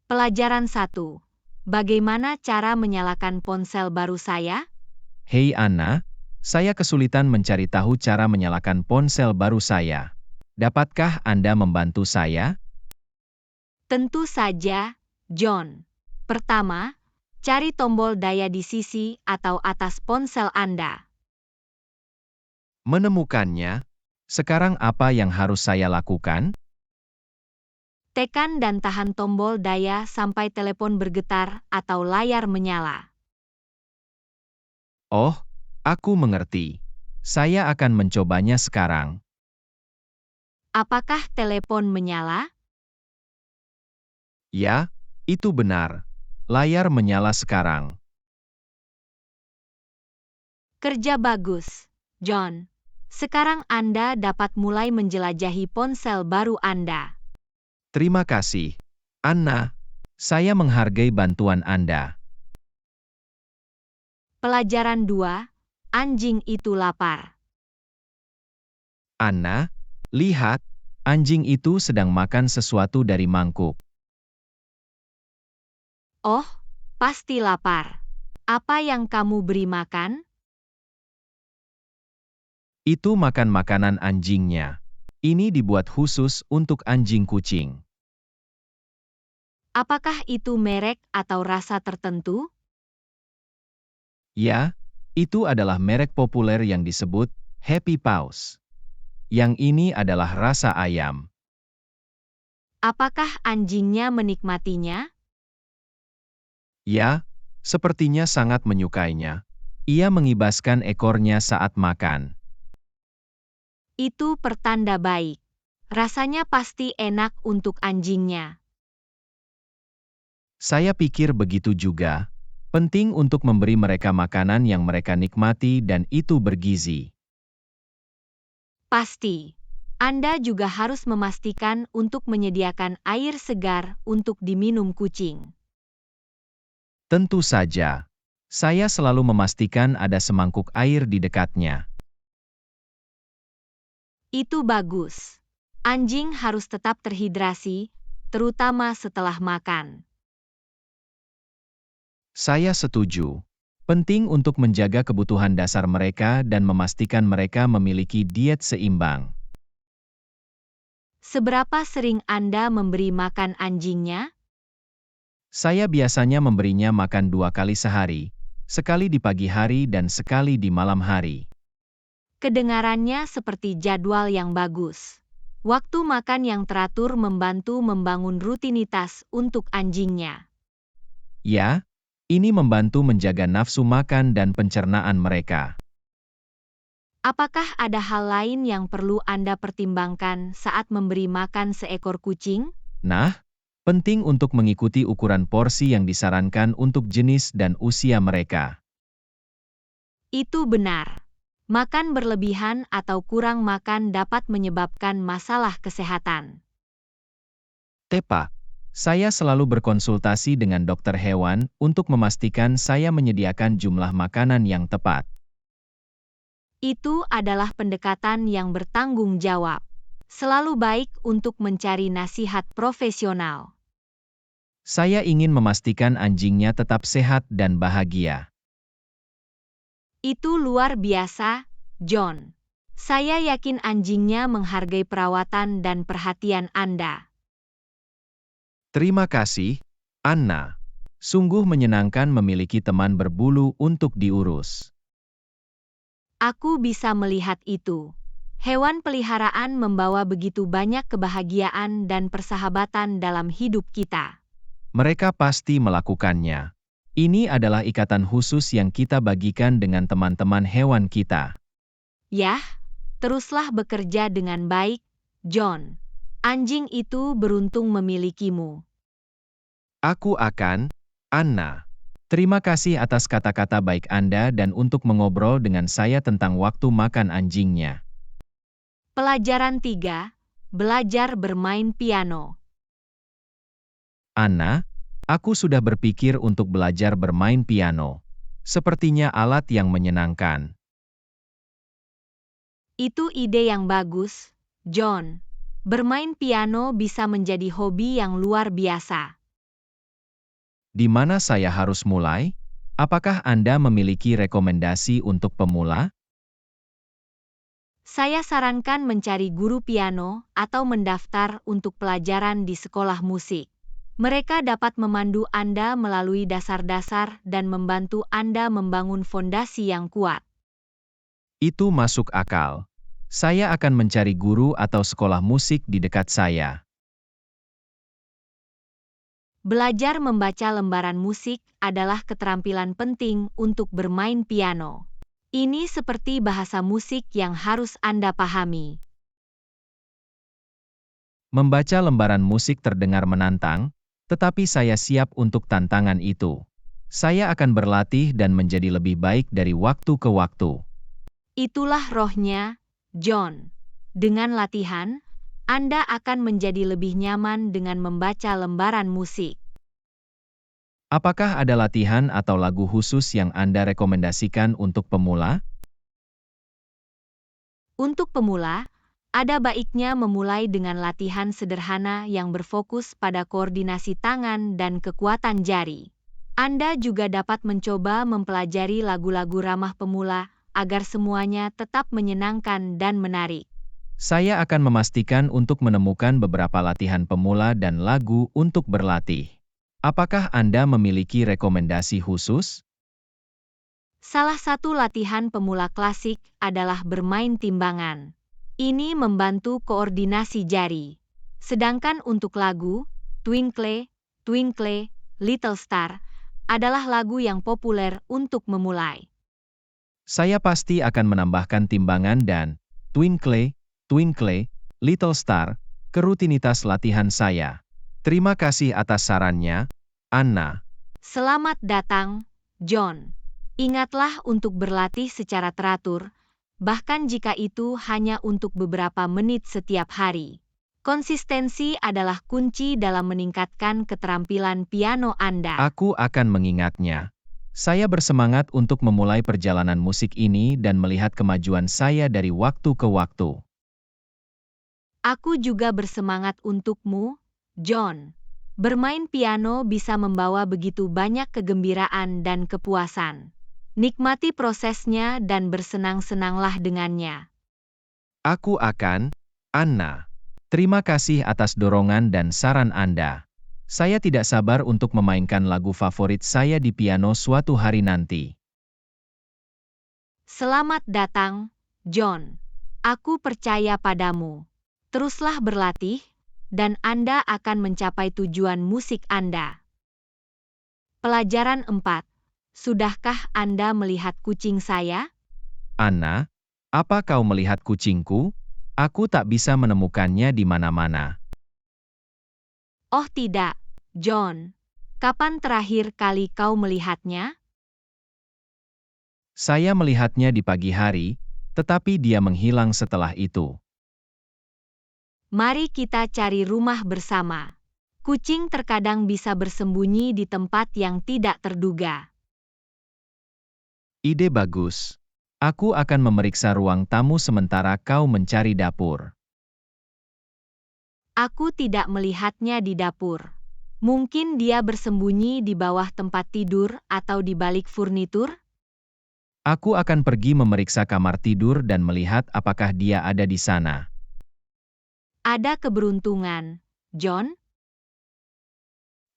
Pelajaran 1. Bagaimana cara menyalakan ponsel baru saya? Hei Anna, saya kesulitan mencari tahu cara menyalakan ponsel baru saya. Dapatkah Anda membantu saya? Tentu saja, John. Pertama, cari tombol daya di sisi atau atas ponsel Anda. Menemukannya. Sekarang apa yang harus saya lakukan? Tekan dan tahan tombol daya sampai telepon bergetar atau layar menyala. Oh, aku mengerti. Saya akan mencobanya sekarang. Apakah telepon menyala? Ya, itu benar. Layar menyala sekarang. Kerja bagus, John. Sekarang Anda dapat mulai menjelajahi ponsel baru Anda. Terima kasih, Anna. Saya menghargai bantuan Anda. Pelajaran 2. Anjing itu lapar. Anna, lihat, anjing itu sedang makan sesuatu dari mangkuk. Oh, pasti lapar. Apa yang kamu beri makan? Itu makan makanan anjingnya. Ini dibuat khusus untuk anjing kucing. Apakah itu merek atau rasa tertentu? Ya, itu adalah merek populer yang disebut Happy Paws. Yang ini adalah rasa ayam. Apakah anjingnya menikmatinya? Ya, sepertinya sangat menyukainya. Ia mengibaskan ekornya saat makan. Itu pertanda baik. Rasanya pasti enak untuk anjingnya. Saya pikir begitu juga. Penting untuk memberi mereka makanan yang mereka nikmati dan itu bergizi. Pasti. Anda juga harus memastikan untuk menyediakan air segar untuk diminum kucing. Tentu saja. Saya selalu memastikan ada semangkuk air di dekatnya. Itu bagus. Anjing harus tetap terhidrasi, terutama setelah makan. Saya setuju. Penting untuk menjaga kebutuhan dasar mereka dan memastikan mereka memiliki diet seimbang. Seberapa sering Anda memberi makan anjingnya? Saya biasanya memberinya makan 2 kali sehari, sekali di pagi hari dan sekali di malam hari. Kedengarannya seperti jadwal yang bagus. Waktu makan yang teratur membantu membangun rutinitas untuk anjingnya. Ya, ini membantu menjaga nafsu makan dan pencernaan mereka. Apakah ada hal lain yang perlu Anda pertimbangkan saat memberi makan seekor kucing? Nah, penting untuk mengikuti ukuran porsi yang disarankan untuk jenis dan usia mereka. Itu benar. Makan berlebihan atau kurang makan dapat menyebabkan masalah kesehatan. Tepa, saya selalu berkonsultasi dengan dokter hewan untuk memastikan saya menyediakan jumlah makanan yang tepat. Itu adalah pendekatan yang bertanggung jawab. Selalu baik untuk mencari nasihat profesional. Saya ingin memastikan anjingnya tetap sehat dan bahagia. Itu luar biasa, John. Saya yakin anjingnya menghargai perawatan dan perhatian Anda. Terima kasih, Anna. Sungguh menyenangkan memiliki teman berbulu untuk diurus. Aku bisa melihat itu. Hewan peliharaan membawa begitu banyak kebahagiaan dan persahabatan dalam hidup kita. Mereka pasti melakukannya. Ini adalah ikatan khusus yang kita bagikan dengan teman-teman hewan kita. Yah, teruslah bekerja dengan baik, John. Anjing itu beruntung memilikimu. Aku akan, Anna. Terima kasih atas kata-kata baik Anda dan untuk mengobrol dengan saya tentang waktu makan anjingnya. Pelajaran 3. Belajar bermain piano. Anna, aku sudah berpikir untuk belajar bermain piano. Sepertinya alat yang menyenangkan. Itu ide yang bagus, John. Bermain piano bisa menjadi hobi yang luar biasa. Di mana saya harus mulai? Apakah Anda memiliki rekomendasi untuk pemula? Saya sarankan mencari guru piano atau mendaftar untuk pelajaran di sekolah musik. Mereka dapat memandu Anda melalui dasar-dasar dan membantu Anda membangun fondasi yang kuat. Itu masuk akal. Saya akan mencari guru atau sekolah musik di dekat saya. Belajar membaca lembaran musik adalah keterampilan penting untuk bermain piano. Ini seperti bahasa musik yang harus Anda pahami. Membaca lembaran musik terdengar menantang, tetapi saya siap untuk tantangan itu. Saya akan berlatih dan menjadi lebih baik dari waktu ke waktu. Itulah rohnya, John. Dengan latihan, Anda akan menjadi lebih nyaman dengan membaca lembaran musik. Apakah ada latihan atau lagu khusus yang Anda rekomendasikan untuk pemula? Untuk pemula, ada baiknya memulai dengan latihan sederhana yang berfokus pada koordinasi tangan dan kekuatan jari. Anda juga dapat mencoba mempelajari lagu-lagu ramah pemula agar semuanya tetap menyenangkan dan menarik. Saya akan memastikan untuk menemukan beberapa latihan pemula dan lagu untuk berlatih. Apakah Anda memiliki rekomendasi khusus? Salah satu latihan pemula klasik adalah bermain timbangan. Ini membantu koordinasi jari. Sedangkan untuk lagu, Twinkle, Twinkle, Little Star, adalah lagu yang populer untuk memulai. Saya pasti akan menambahkan timbangan dan Twinkle, Twinkle, Little Star ke rutinitas latihan saya. Terima kasih atas sarannya, Anna. Selamat datang, John. Ingatlah untuk berlatih secara teratur, bahkan jika itu hanya untuk beberapa menit setiap hari. Konsistensi adalah kunci dalam meningkatkan keterampilan piano Anda. Aku akan mengingatnya. Saya bersemangat untuk memulai perjalanan musik ini dan melihat kemajuan saya dari waktu ke waktu. Aku juga bersemangat untukmu, John. Bermain piano bisa membawa begitu banyak kegembiraan dan kepuasan. Nikmati prosesnya dan bersenang-senanglah dengannya. Aku akan, Anna. Terima kasih atas dorongan dan saran Anda. Saya tidak sabar untuk memainkan lagu favorit saya di piano suatu hari nanti. Selamat datang, John. Aku percaya padamu. Teruslah berlatih, dan Anda akan mencapai tujuan musik Anda. Pelajaran 4. Sudahkah Anda melihat kucing saya? Anna, apa kau melihat kucingku? Aku tak bisa menemukannya di mana-mana. Oh tidak, John. Kapan terakhir kali kau melihatnya? Saya melihatnya di pagi hari, tetapi dia menghilang setelah itu. Mari kita cari rumah bersama. Kucing terkadang bisa bersembunyi di tempat yang tidak terduga. Ide bagus. Aku akan memeriksa ruang tamu sementara kau mencari dapur. Aku tidak melihatnya di dapur. Mungkin dia bersembunyi di bawah tempat tidur atau di balik furnitur? Aku akan pergi memeriksa kamar tidur dan melihat apakah dia ada di sana. Ada keberuntungan, John?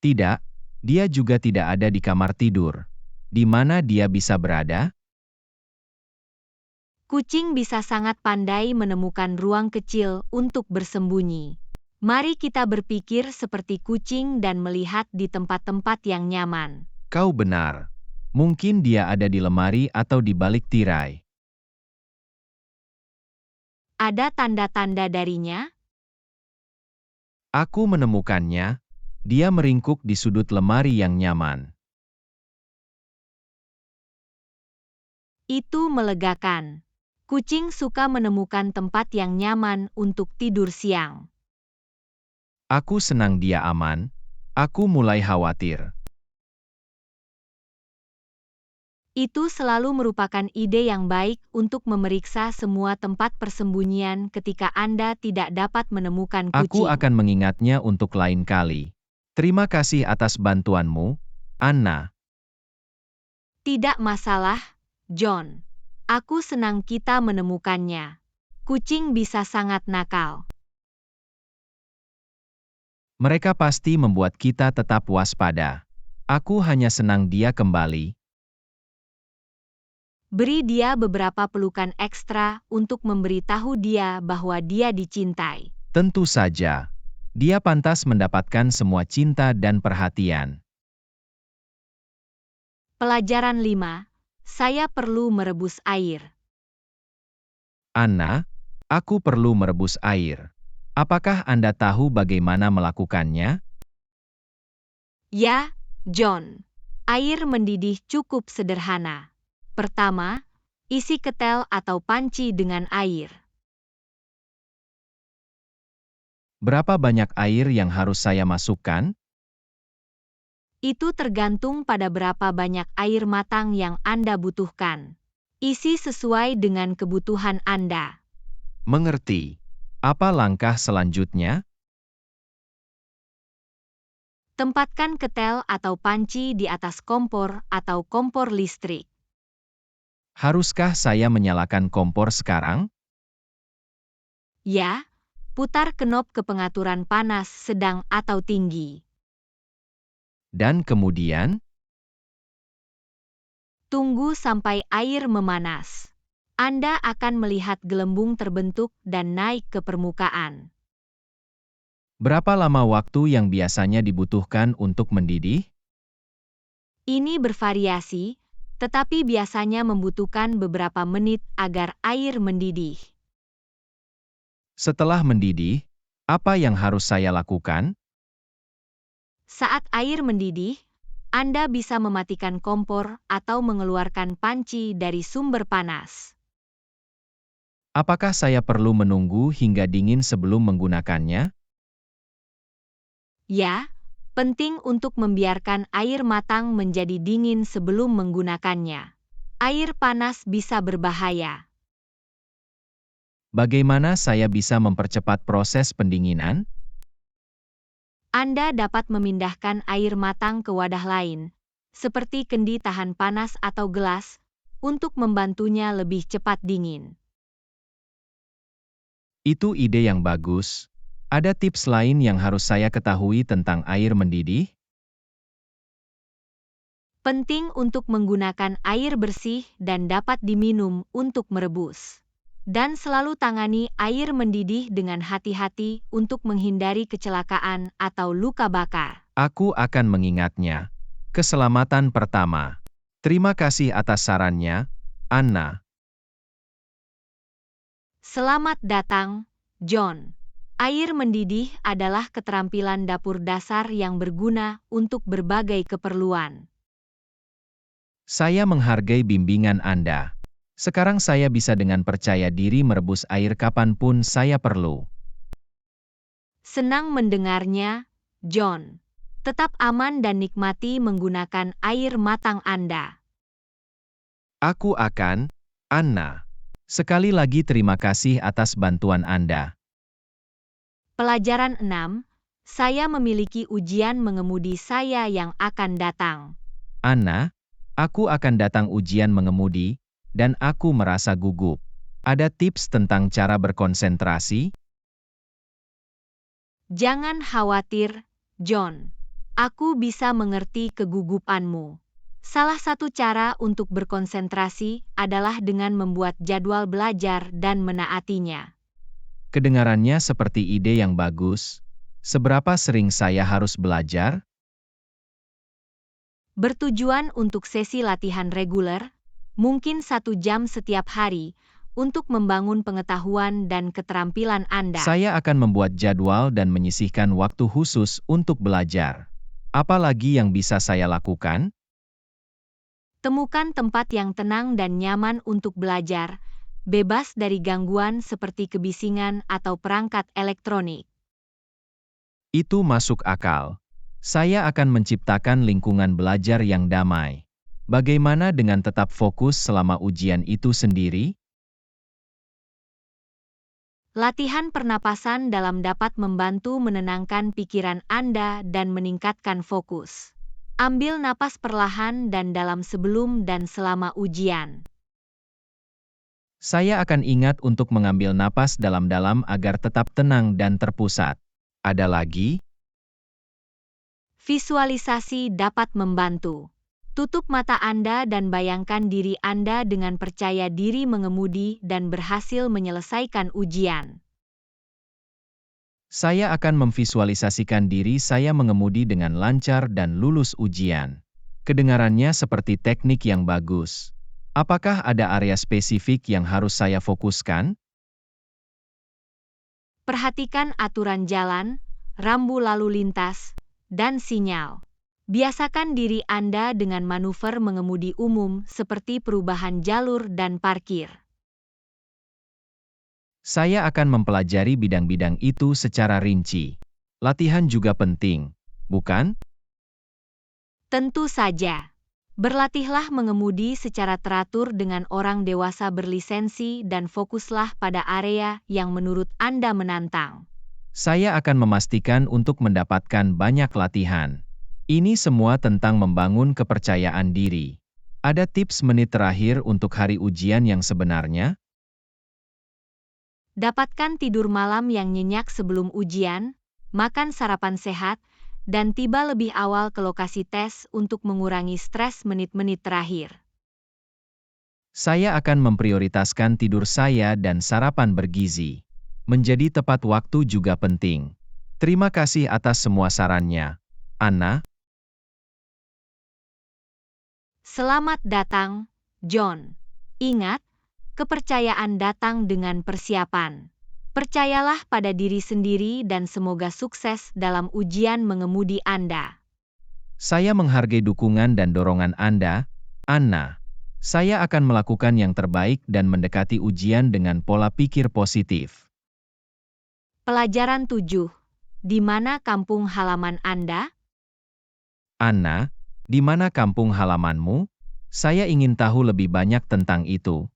Tidak, dia juga tidak ada di kamar tidur. Di mana dia bisa berada? Kucing bisa sangat pandai menemukan ruang kecil untuk bersembunyi. Mari kita berpikir seperti kucing dan melihat di tempat-tempat yang nyaman. Kau benar. Mungkin dia ada di lemari atau di balik tirai. Ada tanda-tanda darinya? Aku menemukannya. Dia meringkuk di sudut lemari yang nyaman. Itu melegakan. Kucing suka menemukan tempat yang nyaman untuk tidur siang. Aku senang dia aman. Aku mulai khawatir. Itu selalu merupakan ide yang baik untuk memeriksa semua tempat persembunyian ketika Anda tidak dapat menemukan kucing. Aku akan mengingatnya untuk lain kali. Terima kasih atas bantuanmu, Anna. Tidak masalah, John. Aku senang kita menemukannya. Kucing bisa sangat nakal. Mereka pasti membuat kita tetap waspada. Aku hanya senang dia kembali. Beri dia beberapa pelukan ekstra untuk memberitahu dia bahwa dia dicintai. Tentu saja. Dia pantas mendapatkan semua cinta dan perhatian. Pelajaran 5. Saya perlu merebus air. Anna, aku perlu merebus air. Apakah Anda tahu bagaimana melakukannya? Ya, John. Air mendidih cukup sederhana. Pertama, isi ketel atau panci dengan air. Berapa banyak air yang harus saya masukkan? Itu tergantung pada berapa banyak air matang yang Anda butuhkan. Isi sesuai dengan kebutuhan Anda. Mengerti. Apa langkah selanjutnya? Tempatkan ketel atau panci di atas kompor atau kompor listrik. Haruskah saya menyalakan kompor sekarang? Ya, putar knob ke pengaturan panas sedang atau tinggi. Dan kemudian, Tunggu sampai air memanas. Anda akan melihat gelembung terbentuk dan naik ke permukaan. berapa lama waktu yang biasanya dibutuhkan untuk mendidih? Ini bervariasi, tetapi biasanya membutuhkan beberapa menit agar air mendidih. Setelah mendidih, apa yang harus saya lakukan? Saat air mendidih, Anda bisa mematikan kompor atau mengeluarkan panci dari sumber panas. Apakah saya perlu menunggu hingga dingin sebelum menggunakannya? Ya, penting untuk membiarkan air matang menjadi dingin sebelum menggunakannya. Air panas bisa berbahaya. Bagaimana saya bisa mempercepat proses pendinginan? Anda dapat memindahkan air matang ke wadah lain, seperti kendi tahan panas atau gelas, untuk membantunya lebih cepat dingin. Itu ide yang bagus. Ada tips lain yang harus saya ketahui tentang air mendidih? Penting untuk menggunakan air bersih dan dapat diminum untuk merebus. Dan selalu tangani air mendidih dengan hati-hati untuk menghindari kecelakaan atau luka bakar. Aku akan mengingatnya. Keselamatan pertama. Terima kasih atas sarannya, Anna. Selamat datang, John. Air mendidih adalah keterampilan dapur dasar yang berguna untuk berbagai keperluan. Saya menghargai bimbingan Anda. Sekarang saya bisa dengan percaya diri merebus air kapanpun saya perlu. Senang mendengarnya, John. Tetap aman dan nikmati menggunakan air matang Anda. Aku akan, Anna. Sekali lagi terima kasih atas bantuan Anda. Pelajaran 6. Saya memiliki ujian mengemudi saya yang akan datang. Anna, aku akan datang ujian mengemudi, dan aku merasa gugup. Ada tips tentang cara berkonsentrasi? Jangan khawatir, John. Aku bisa mengerti kegugupanmu. Salah satu cara untuk berkonsentrasi adalah dengan membuat jadwal belajar dan menaatinya. Kedengarannya seperti ide yang bagus. Seberapa sering saya harus belajar? Bertujuan untuk sesi latihan reguler, mungkin 1 jam setiap hari, untuk membangun pengetahuan dan keterampilan Anda. Saya akan membuat jadwal dan menyisihkan waktu khusus untuk belajar. Apa lagi yang bisa saya lakukan? Temukan tempat yang tenang dan nyaman untuk belajar, bebas dari gangguan seperti kebisingan atau perangkat elektronik. Itu masuk akal. Saya akan menciptakan lingkungan belajar yang damai. Bagaimana dengan tetap fokus selama ujian itu sendiri? Latihan pernapasan dalam dapat membantu menenangkan pikiran Anda dan meningkatkan fokus. Ambil napas perlahan dan dalam sebelum dan selama ujian. Saya akan ingat untuk mengambil napas dalam-dalam agar tetap tenang dan terpusat. Ada lagi? Visualisasi dapat membantu. Tutup mata Anda dan bayangkan diri Anda dengan percaya diri mengemudi dan berhasil menyelesaikan ujian. Saya akan memvisualisasikan diri saya mengemudi dengan lancar dan lulus ujian. Kedengarannya seperti teknik yang bagus. Apakah ada area spesifik yang harus saya fokuskan? Perhatikan aturan jalan, rambu lalu lintas, dan sinyal. Biasakan diri Anda dengan manuver mengemudi umum seperti perubahan jalur dan parkir. Saya akan mempelajari bidang-bidang itu secara rinci. Latihan juga penting, bukan? Tentu saja. Berlatihlah mengemudi secara teratur dengan orang dewasa berlisensi dan fokuslah pada area yang menurut Anda menantang. Saya akan memastikan untuk mendapatkan banyak latihan. Ini semua tentang membangun kepercayaan diri. Ada tips menit terakhir untuk hari ujian yang sebenarnya? Dapatkan tidur malam yang nyenyak sebelum ujian, makan sarapan sehat, dan tiba lebih awal ke lokasi tes untuk mengurangi stres menit-menit terakhir. Saya akan memprioritaskan tidur saya dan sarapan bergizi. Menjadi tepat waktu juga penting. Terima kasih atas semua sarannya, Anna. Selamat datang, John. Ingat, kepercayaan datang dengan persiapan. Percayalah pada diri sendiri dan semoga sukses dalam ujian mengemudi Anda. Saya menghargai dukungan dan dorongan Anda, Anna. Saya akan melakukan yang terbaik dan mendekati ujian dengan pola pikir positif. Pelajaran 7. Di mana kampung halaman Anda? Anna, di mana kampung halamanmu? Saya ingin tahu lebih banyak tentang itu.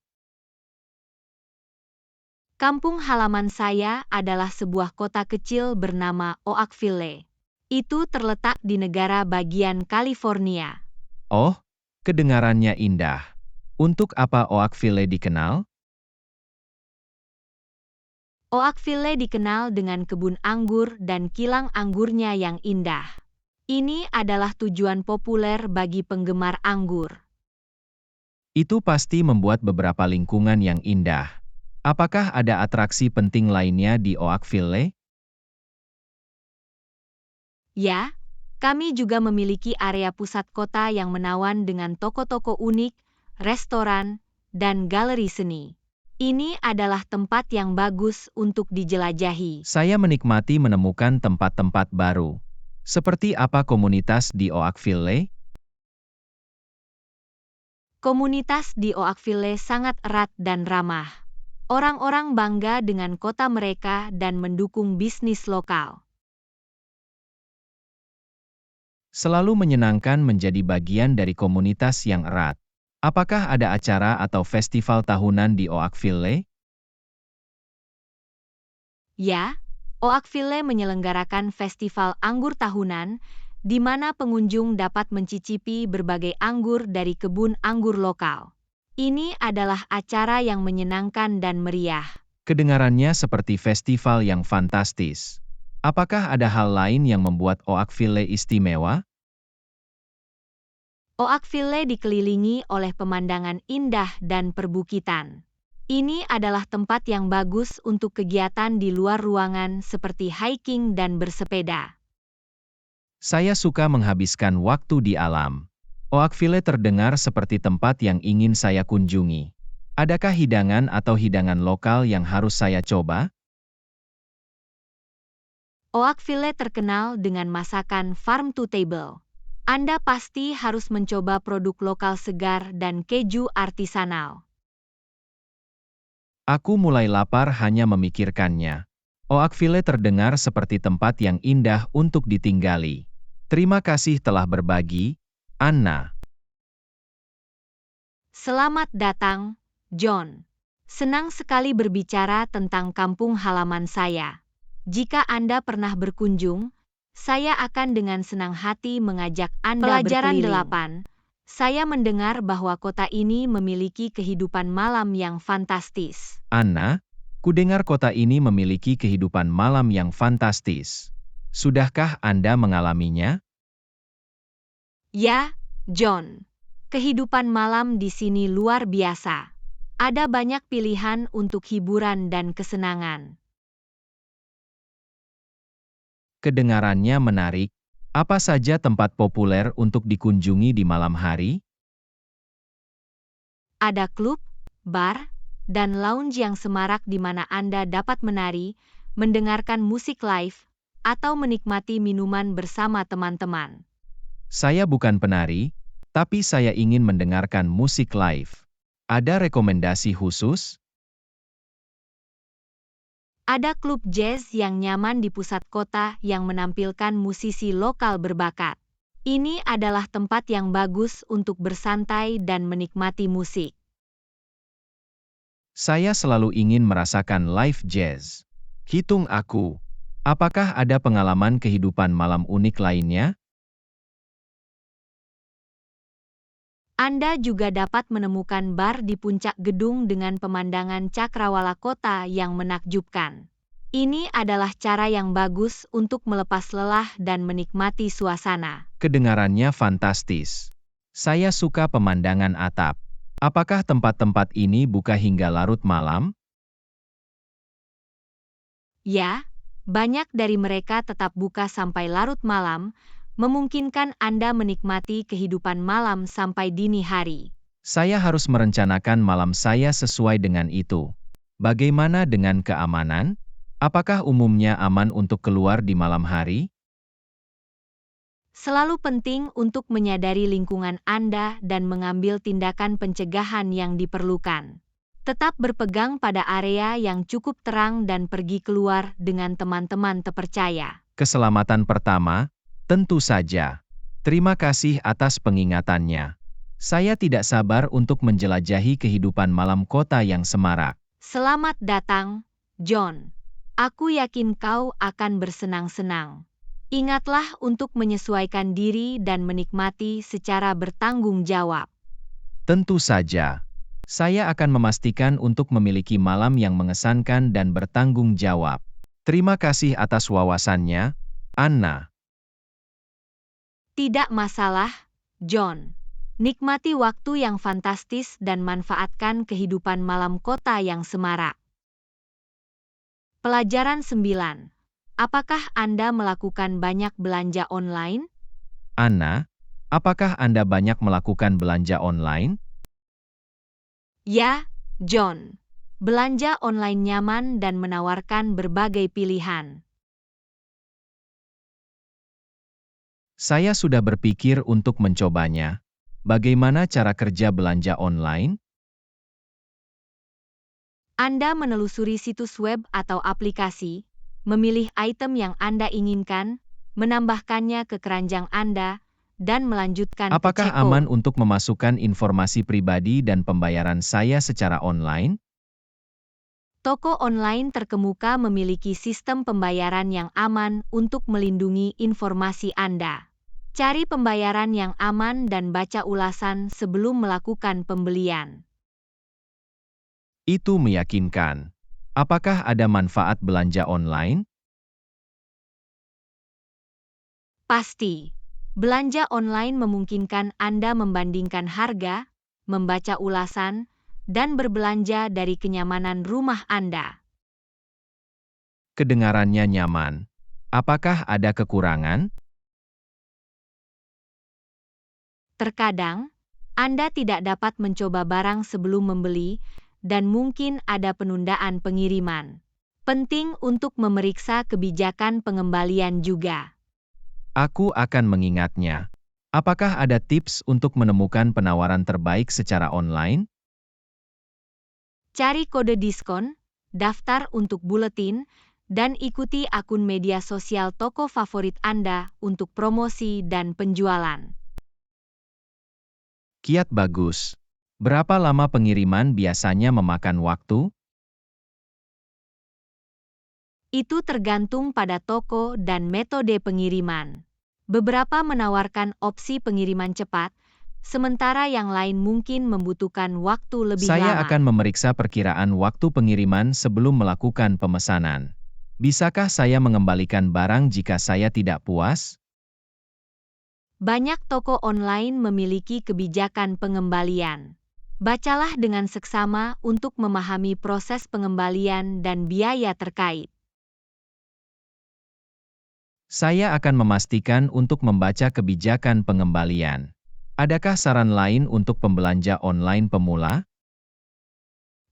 Kampung halaman saya adalah sebuah kota kecil bernama Oakville. Itu terletak di negara bagian California. Oh, kedengarannya indah. Untuk apa Oakville dikenal? Oakville dikenal dengan kebun anggur dan kilang anggurnya yang indah. Ini adalah tujuan populer bagi penggemar anggur. Itu pasti membuat beberapa lingkungan yang indah. Apakah ada atraksi penting lainnya di Oakville? Ya, kami juga memiliki area pusat kota yang menawan dengan toko-toko unik, restoran, dan galeri seni. Ini adalah tempat yang bagus untuk dijelajahi. Saya menikmati menemukan tempat-tempat baru. Seperti apa komunitas di Oakville? Komunitas di Oakville sangat erat dan ramah. Orang-orang bangga dengan kota mereka dan mendukung bisnis lokal. Selalu menyenangkan menjadi bagian dari komunitas yang erat. Apakah ada acara atau festival tahunan di Oakville? Ya, Oakville menyelenggarakan festival anggur tahunan, di mana pengunjung dapat mencicipi berbagai anggur dari kebun anggur lokal. Ini adalah acara yang menyenangkan dan meriah. Kedengarannya seperti festival yang fantastis. Apakah ada hal lain yang membuat Oakville istimewa? Oakville dikelilingi oleh pemandangan indah dan perbukitan. Ini adalah tempat yang bagus untuk kegiatan di luar ruangan seperti hiking dan bersepeda. Saya suka menghabiskan waktu di alam. Oakville terdengar seperti tempat yang ingin saya kunjungi. Adakah hidangan atau hidangan lokal yang harus saya coba? Oakville terkenal dengan masakan farm to table. Anda pasti harus mencoba produk lokal segar dan keju artisanal. Aku mulai lapar hanya memikirkannya. Oakville terdengar seperti tempat yang indah untuk ditinggali. Terima kasih telah berbagi, Anna. Selamat datang, John. Senang sekali berbicara tentang kampung halaman saya. Jika Anda pernah berkunjung, Saya akan dengan senang hati mengajak Anda Pelajaran berkeliling. 8. Saya mendengar bahwa kota ini memiliki kehidupan malam yang fantastis. Anna, kudengar kota ini memiliki kehidupan malam yang fantastis. Sudahkah Anda mengalaminya? Ya, John. Kehidupan malam di sini luar biasa. Ada banyak pilihan untuk hiburan dan kesenangan. Kedengarannya menarik. Apa saja tempat populer untuk dikunjungi di malam hari? Ada klub, bar, dan lounge yang semarak di mana Anda dapat menari, mendengarkan musik live, atau menikmati minuman bersama teman-teman. Saya bukan penari, tapi saya ingin mendengarkan musik live. Ada rekomendasi khusus? Ada klub jazz yang nyaman di pusat kota yang menampilkan musisi lokal berbakat. Ini adalah tempat yang bagus untuk bersantai dan menikmati musik. Saya selalu ingin merasakan live jazz. Hitung aku. Apakah ada pengalaman kehidupan malam unik lainnya? Anda juga dapat menemukan bar di puncak gedung dengan pemandangan cakrawala kota yang menakjubkan. Ini adalah cara yang bagus untuk melepas lelah dan menikmati suasana. Kedengarannya fantastis. Saya suka pemandangan atap. Apakah tempat-tempat ini buka hingga larut malam? Ya, banyak dari mereka tetap buka sampai larut malam, memungkinkan Anda menikmati kehidupan malam sampai dini hari. Saya harus merencanakan malam saya sesuai dengan itu. Bagaimana dengan keamanan? Apakah umumnya aman untuk keluar di malam hari? Selalu penting untuk menyadari lingkungan Anda dan mengambil tindakan pencegahan yang diperlukan. Tetap berpegang pada area yang cukup terang dan pergi keluar dengan teman-teman terpercaya. Keselamatan pertama, tentu saja. Terima kasih atas pengingatannya. Saya tidak sabar untuk menjelajahi kehidupan malam kota yang semarak. Selamat datang, John. Aku yakin kau akan bersenang-senang. Ingatlah untuk menyesuaikan diri dan menikmati secara bertanggung jawab. Tentu saja. Saya akan memastikan untuk memiliki malam yang mengesankan dan bertanggung jawab. Terima kasih atas wawasannya, Anna. Tidak masalah, John. Nikmati waktu yang fantastis dan manfaatkan kehidupan malam kota yang semarak. Pelajaran 9. Apakah Anda melakukan banyak belanja online? Anna, apakah Anda banyak melakukan belanja online? Ya, John. Belanja online nyaman dan menawarkan berbagai pilihan. Saya sudah berpikir untuk mencobanya. Bagaimana cara kerja belanja online? Anda menelusuri situs web atau aplikasi, memilih item yang Anda inginkan, menambahkannya ke keranjang Anda, dan melanjutkan ke Apakah checkout. aman untuk memasukkan informasi pribadi dan pembayaran saya secara online? Toko online terkemuka memiliki sistem pembayaran yang aman untuk melindungi informasi Anda. Cari pembayaran yang aman dan baca ulasan sebelum melakukan pembelian. Itu meyakinkan. Apakah ada manfaat belanja online? Pasti. Belanja online memungkinkan Anda membandingkan harga, membaca ulasan, dan berbelanja dari kenyamanan rumah Anda. Kedengarannya nyaman. Apakah ada kekurangan? Terkadang, Anda tidak dapat mencoba barang sebelum membeli, dan mungkin ada penundaan pengiriman. Penting untuk memeriksa kebijakan pengembalian juga. Aku akan mengingatnya. Apakah ada tips untuk menemukan penawaran terbaik secara online? Cari kode diskon, daftar untuk buletin, dan ikuti akun media sosial toko favorit Anda untuk promosi dan penjualan. Kiat bagus. Berapa lama pengiriman biasanya memakan waktu? Itu tergantung pada toko dan metode pengiriman. Beberapa menawarkan opsi pengiriman cepat, sementara yang lain mungkin membutuhkan waktu lebih Saya lama. akan memeriksa perkiraan waktu pengiriman sebelum melakukan pemesanan. Bisakah saya mengembalikan barang jika saya tidak puas? Banyak toko online memiliki kebijakan pengembalian. Bacalah dengan seksama untuk memahami proses pengembalian dan biaya terkait. Saya akan memastikan untuk membaca kebijakan pengembalian. Adakah saran lain untuk pembelanja online pemula?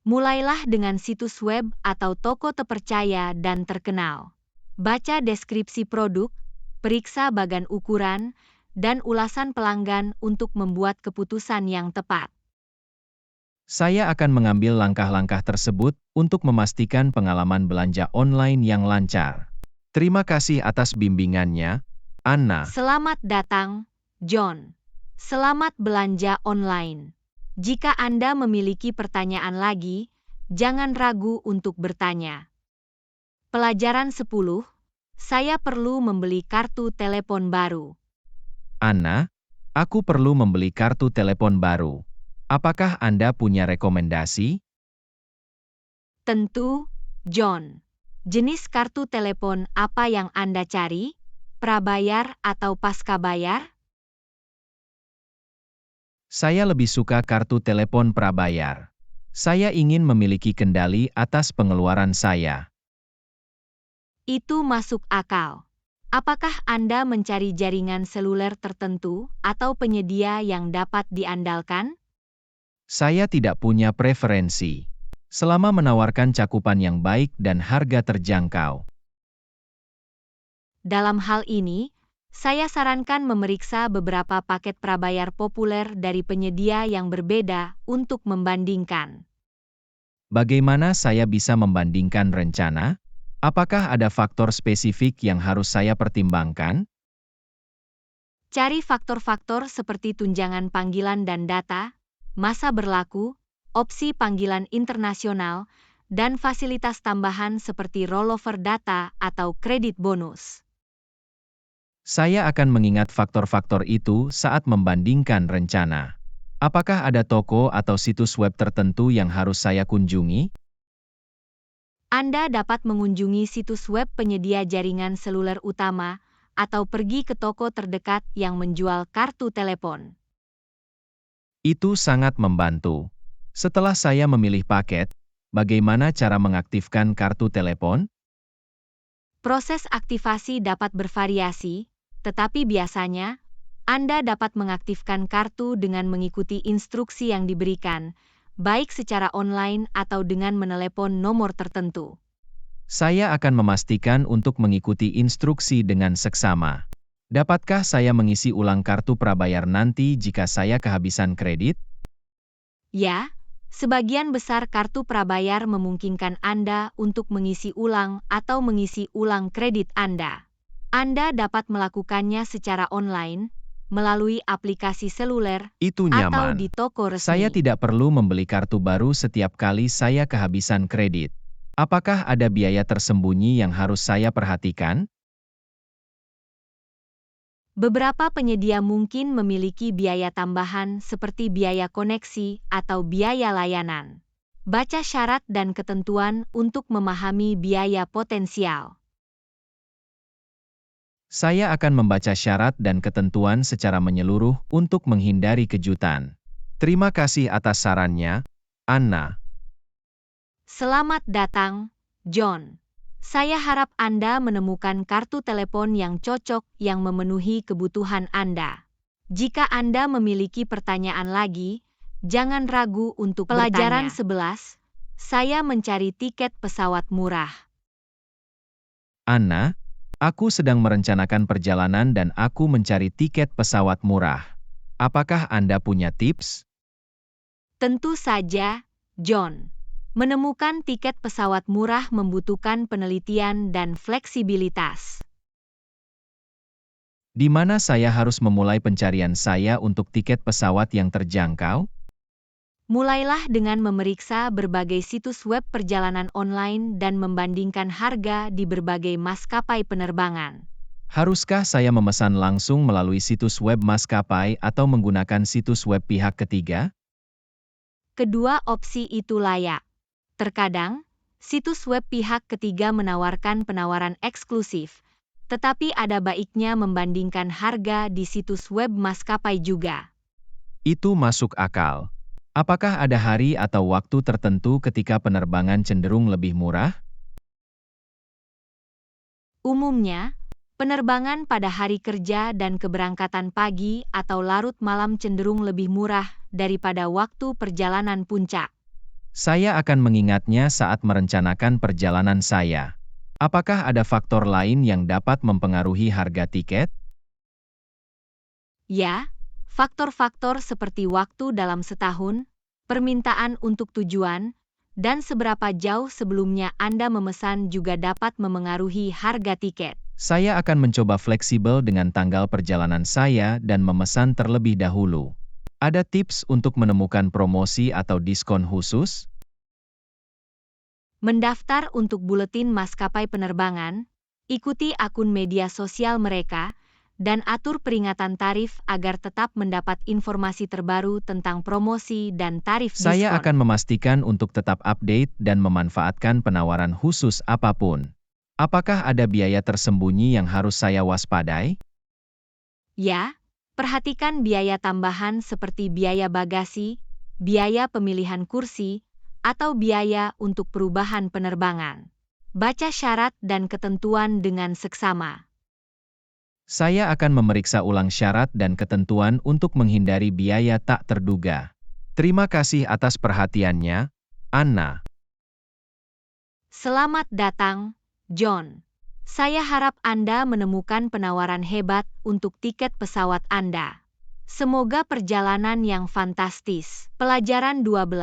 Mulailah dengan situs web atau toko terpercaya dan terkenal. Baca deskripsi produk, periksa bagan ukuran, dan ulasan pelanggan untuk membuat keputusan yang tepat. Saya akan mengambil langkah-langkah tersebut untuk memastikan pengalaman belanja online yang lancar. Terima kasih atas bimbingannya, Anna. Selamat datang, John. Selamat belanja online. Jika Anda memiliki pertanyaan lagi, jangan ragu untuk bertanya. Pelajaran 10, saya perlu membeli kartu telepon baru. Anna, aku perlu membeli kartu telepon baru. Apakah Anda punya rekomendasi? Tentu, John. Jenis kartu telepon apa yang Anda cari? Prabayar atau pascabayar? Saya lebih suka kartu telepon prabayar. Saya ingin memiliki kendali atas pengeluaran saya. Itu masuk akal. Apakah Anda mencari jaringan seluler tertentu atau penyedia yang dapat diandalkan? Saya tidak punya preferensi. Selama menawarkan cakupan yang baik dan harga terjangkau. Dalam hal ini, saya sarankan memeriksa beberapa paket prabayar populer dari penyedia yang berbeda untuk membandingkan. Bagaimana saya bisa membandingkan rencana? Apakah ada faktor spesifik yang harus saya pertimbangkan? Cari faktor-faktor seperti tunjangan panggilan dan data, masa berlaku, opsi panggilan internasional, dan fasilitas tambahan seperti rollover data atau kredit bonus. Saya akan mengingat faktor-faktor itu saat membandingkan rencana. Apakah ada toko atau situs web tertentu yang harus saya kunjungi? Anda dapat mengunjungi situs web penyedia jaringan seluler utama atau pergi ke toko terdekat yang menjual kartu telepon. Itu sangat membantu. Setelah saya memilih paket, bagaimana cara mengaktifkan kartu telepon? Proses aktivasi dapat bervariasi, tetapi biasanya, Anda dapat mengaktifkan kartu dengan mengikuti instruksi yang diberikan, baik secara online atau dengan menelepon nomor tertentu. Saya akan memastikan untuk mengikuti instruksi dengan seksama. Dapatkah saya mengisi ulang kartu prabayar nanti jika saya kehabisan kredit? Ya, sebagian besar kartu prabayar memungkinkan Anda untuk mengisi ulang atau mengisi ulang kredit Anda. Anda dapat melakukannya secara online, melalui aplikasi seluler, Itu atau nyaman. di toko resmi. Saya tidak perlu membeli kartu baru setiap kali saya kehabisan kredit. Apakah ada biaya tersembunyi yang harus saya perhatikan? Beberapa penyedia mungkin memiliki biaya tambahan seperti biaya koneksi atau biaya layanan. Baca syarat dan ketentuan untuk memahami biaya potensial. Saya akan membaca syarat dan ketentuan secara menyeluruh untuk menghindari kejutan. Terima kasih atas sarannya, Anna. Selamat datang, John. Saya harap Anda menemukan kartu telepon yang cocok yang memenuhi kebutuhan Anda. Jika Anda memiliki pertanyaan lagi, jangan ragu untuk Pelajaran bertanya. 11, saya mencari tiket pesawat murah. Anna, aku sedang merencanakan perjalanan dan aku mencari tiket pesawat murah. Apakah Anda punya tips? Tentu saja, John. Menemukan tiket pesawat murah membutuhkan penelitian dan fleksibilitas. Di mana saya harus memulai pencarian saya untuk tiket pesawat yang terjangkau? Mulailah dengan memeriksa berbagai situs web perjalanan online dan membandingkan harga di berbagai maskapai penerbangan. Haruskah saya memesan langsung melalui situs web maskapai atau menggunakan situs web pihak ketiga? Kedua opsi itu layak. Terkadang, situs web pihak ketiga menawarkan penawaran eksklusif, tetapi ada baiknya membandingkan harga di situs web maskapai juga. Itu masuk akal. Apakah ada hari atau waktu tertentu ketika penerbangan cenderung lebih murah? Umumnya, penerbangan pada hari kerja dan keberangkatan pagi atau larut malam cenderung lebih murah daripada waktu perjalanan puncak. Saya akan mengingatnya saat merencanakan perjalanan saya. Apakah ada faktor lain yang dapat mempengaruhi harga tiket? Ya, faktor-faktor seperti waktu dalam setahun, permintaan untuk tujuan, dan seberapa jauh sebelumnya Anda memesan juga dapat memengaruhi harga tiket. Saya akan mencoba fleksibel dengan tanggal perjalanan saya dan memesan terlebih dahulu. Ada tips untuk menemukan promosi atau diskon khusus? Mendaftar untuk buletin maskapai penerbangan, ikuti akun media sosial mereka, dan atur peringatan tarif agar tetap mendapat informasi terbaru tentang promosi dan tarif diskon. Saya akan memastikan untuk tetap update dan memanfaatkan penawaran khusus apapun. Apakah ada biaya tersembunyi yang harus saya waspadai? Ya, perhatikan biaya tambahan seperti biaya bagasi, biaya pemilihan kursi, atau biaya untuk perubahan penerbangan. Baca syarat dan ketentuan dengan seksama. Saya akan memeriksa ulang syarat dan ketentuan untuk menghindari biaya tak terduga. Terima kasih atas perhatiannya, Anna. Selamat datang, John. Saya harap Anda menemukan penawaran hebat untuk tiket pesawat Anda. Semoga perjalanan yang fantastis. Pelajaran 12.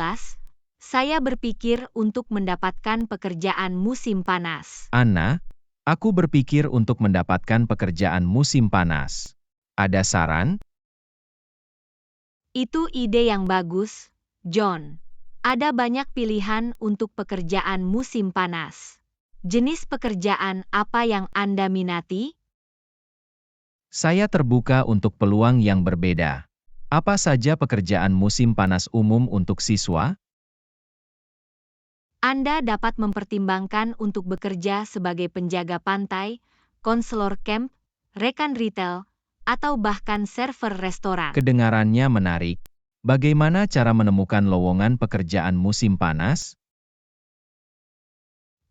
Saya berpikir untuk mendapatkan pekerjaan musim panas. Anna, aku berpikir untuk mendapatkan pekerjaan musim panas. Ada saran? Itu ide yang bagus, John. Ada banyak pilihan untuk pekerjaan musim panas. Jenis pekerjaan apa yang Anda minati? Saya terbuka untuk peluang yang berbeda. Apa saja pekerjaan musim panas umum untuk siswa? Anda dapat mempertimbangkan untuk bekerja sebagai penjaga pantai, konselor camp, rekan retail, atau bahkan server restoran. Kedengarannya menarik. Bagaimana cara menemukan lowongan pekerjaan musim panas?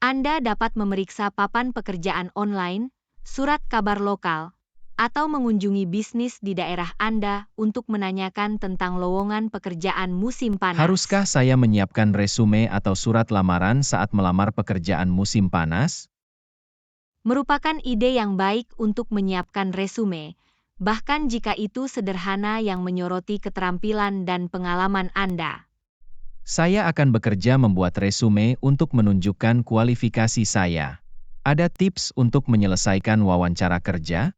Anda dapat memeriksa papan pekerjaan online, surat kabar lokal, atau mengunjungi bisnis di daerah Anda untuk menanyakan tentang lowongan pekerjaan musim panas. Haruskah saya menyiapkan resume atau surat lamaran saat melamar pekerjaan musim panas? Merupakan ide yang baik untuk menyiapkan resume, bahkan jika itu sederhana yang menyoroti keterampilan dan pengalaman Anda. Saya akan bekerja membuat resume untuk menunjukkan kualifikasi saya. Ada tips untuk menyelesaikan wawancara kerja?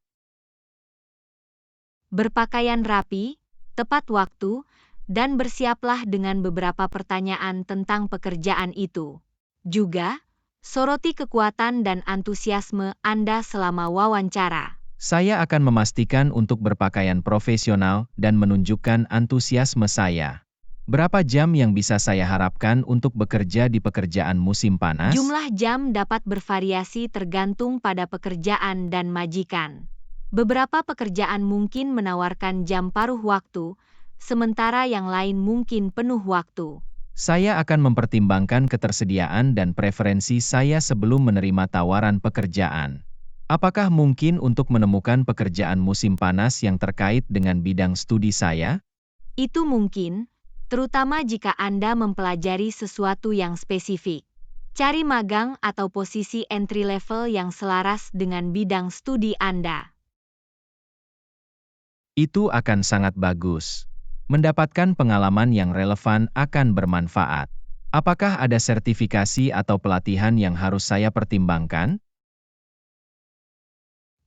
Berpakaian rapi, tepat waktu, dan bersiaplah dengan beberapa pertanyaan tentang pekerjaan itu. Juga, soroti kekuatan dan antusiasme Anda selama wawancara. Saya akan memastikan untuk berpakaian profesional dan menunjukkan antusiasme saya. Berapa jam yang bisa saya harapkan untuk bekerja di pekerjaan musim panas? Jumlah jam dapat bervariasi tergantung pada pekerjaan dan majikan. Beberapa pekerjaan mungkin menawarkan jam paruh waktu, sementara yang lain mungkin penuh waktu. Saya akan mempertimbangkan ketersediaan dan preferensi saya sebelum menerima tawaran pekerjaan. Apakah mungkin untuk menemukan pekerjaan musim panas yang terkait dengan bidang studi saya? Itu mungkin, terutama jika Anda mempelajari sesuatu yang spesifik. Cari magang atau posisi entry level yang selaras dengan bidang studi Anda. Itu akan sangat bagus. Mendapatkan pengalaman yang relevan akan bermanfaat. Apakah ada sertifikasi atau pelatihan yang harus saya pertimbangkan?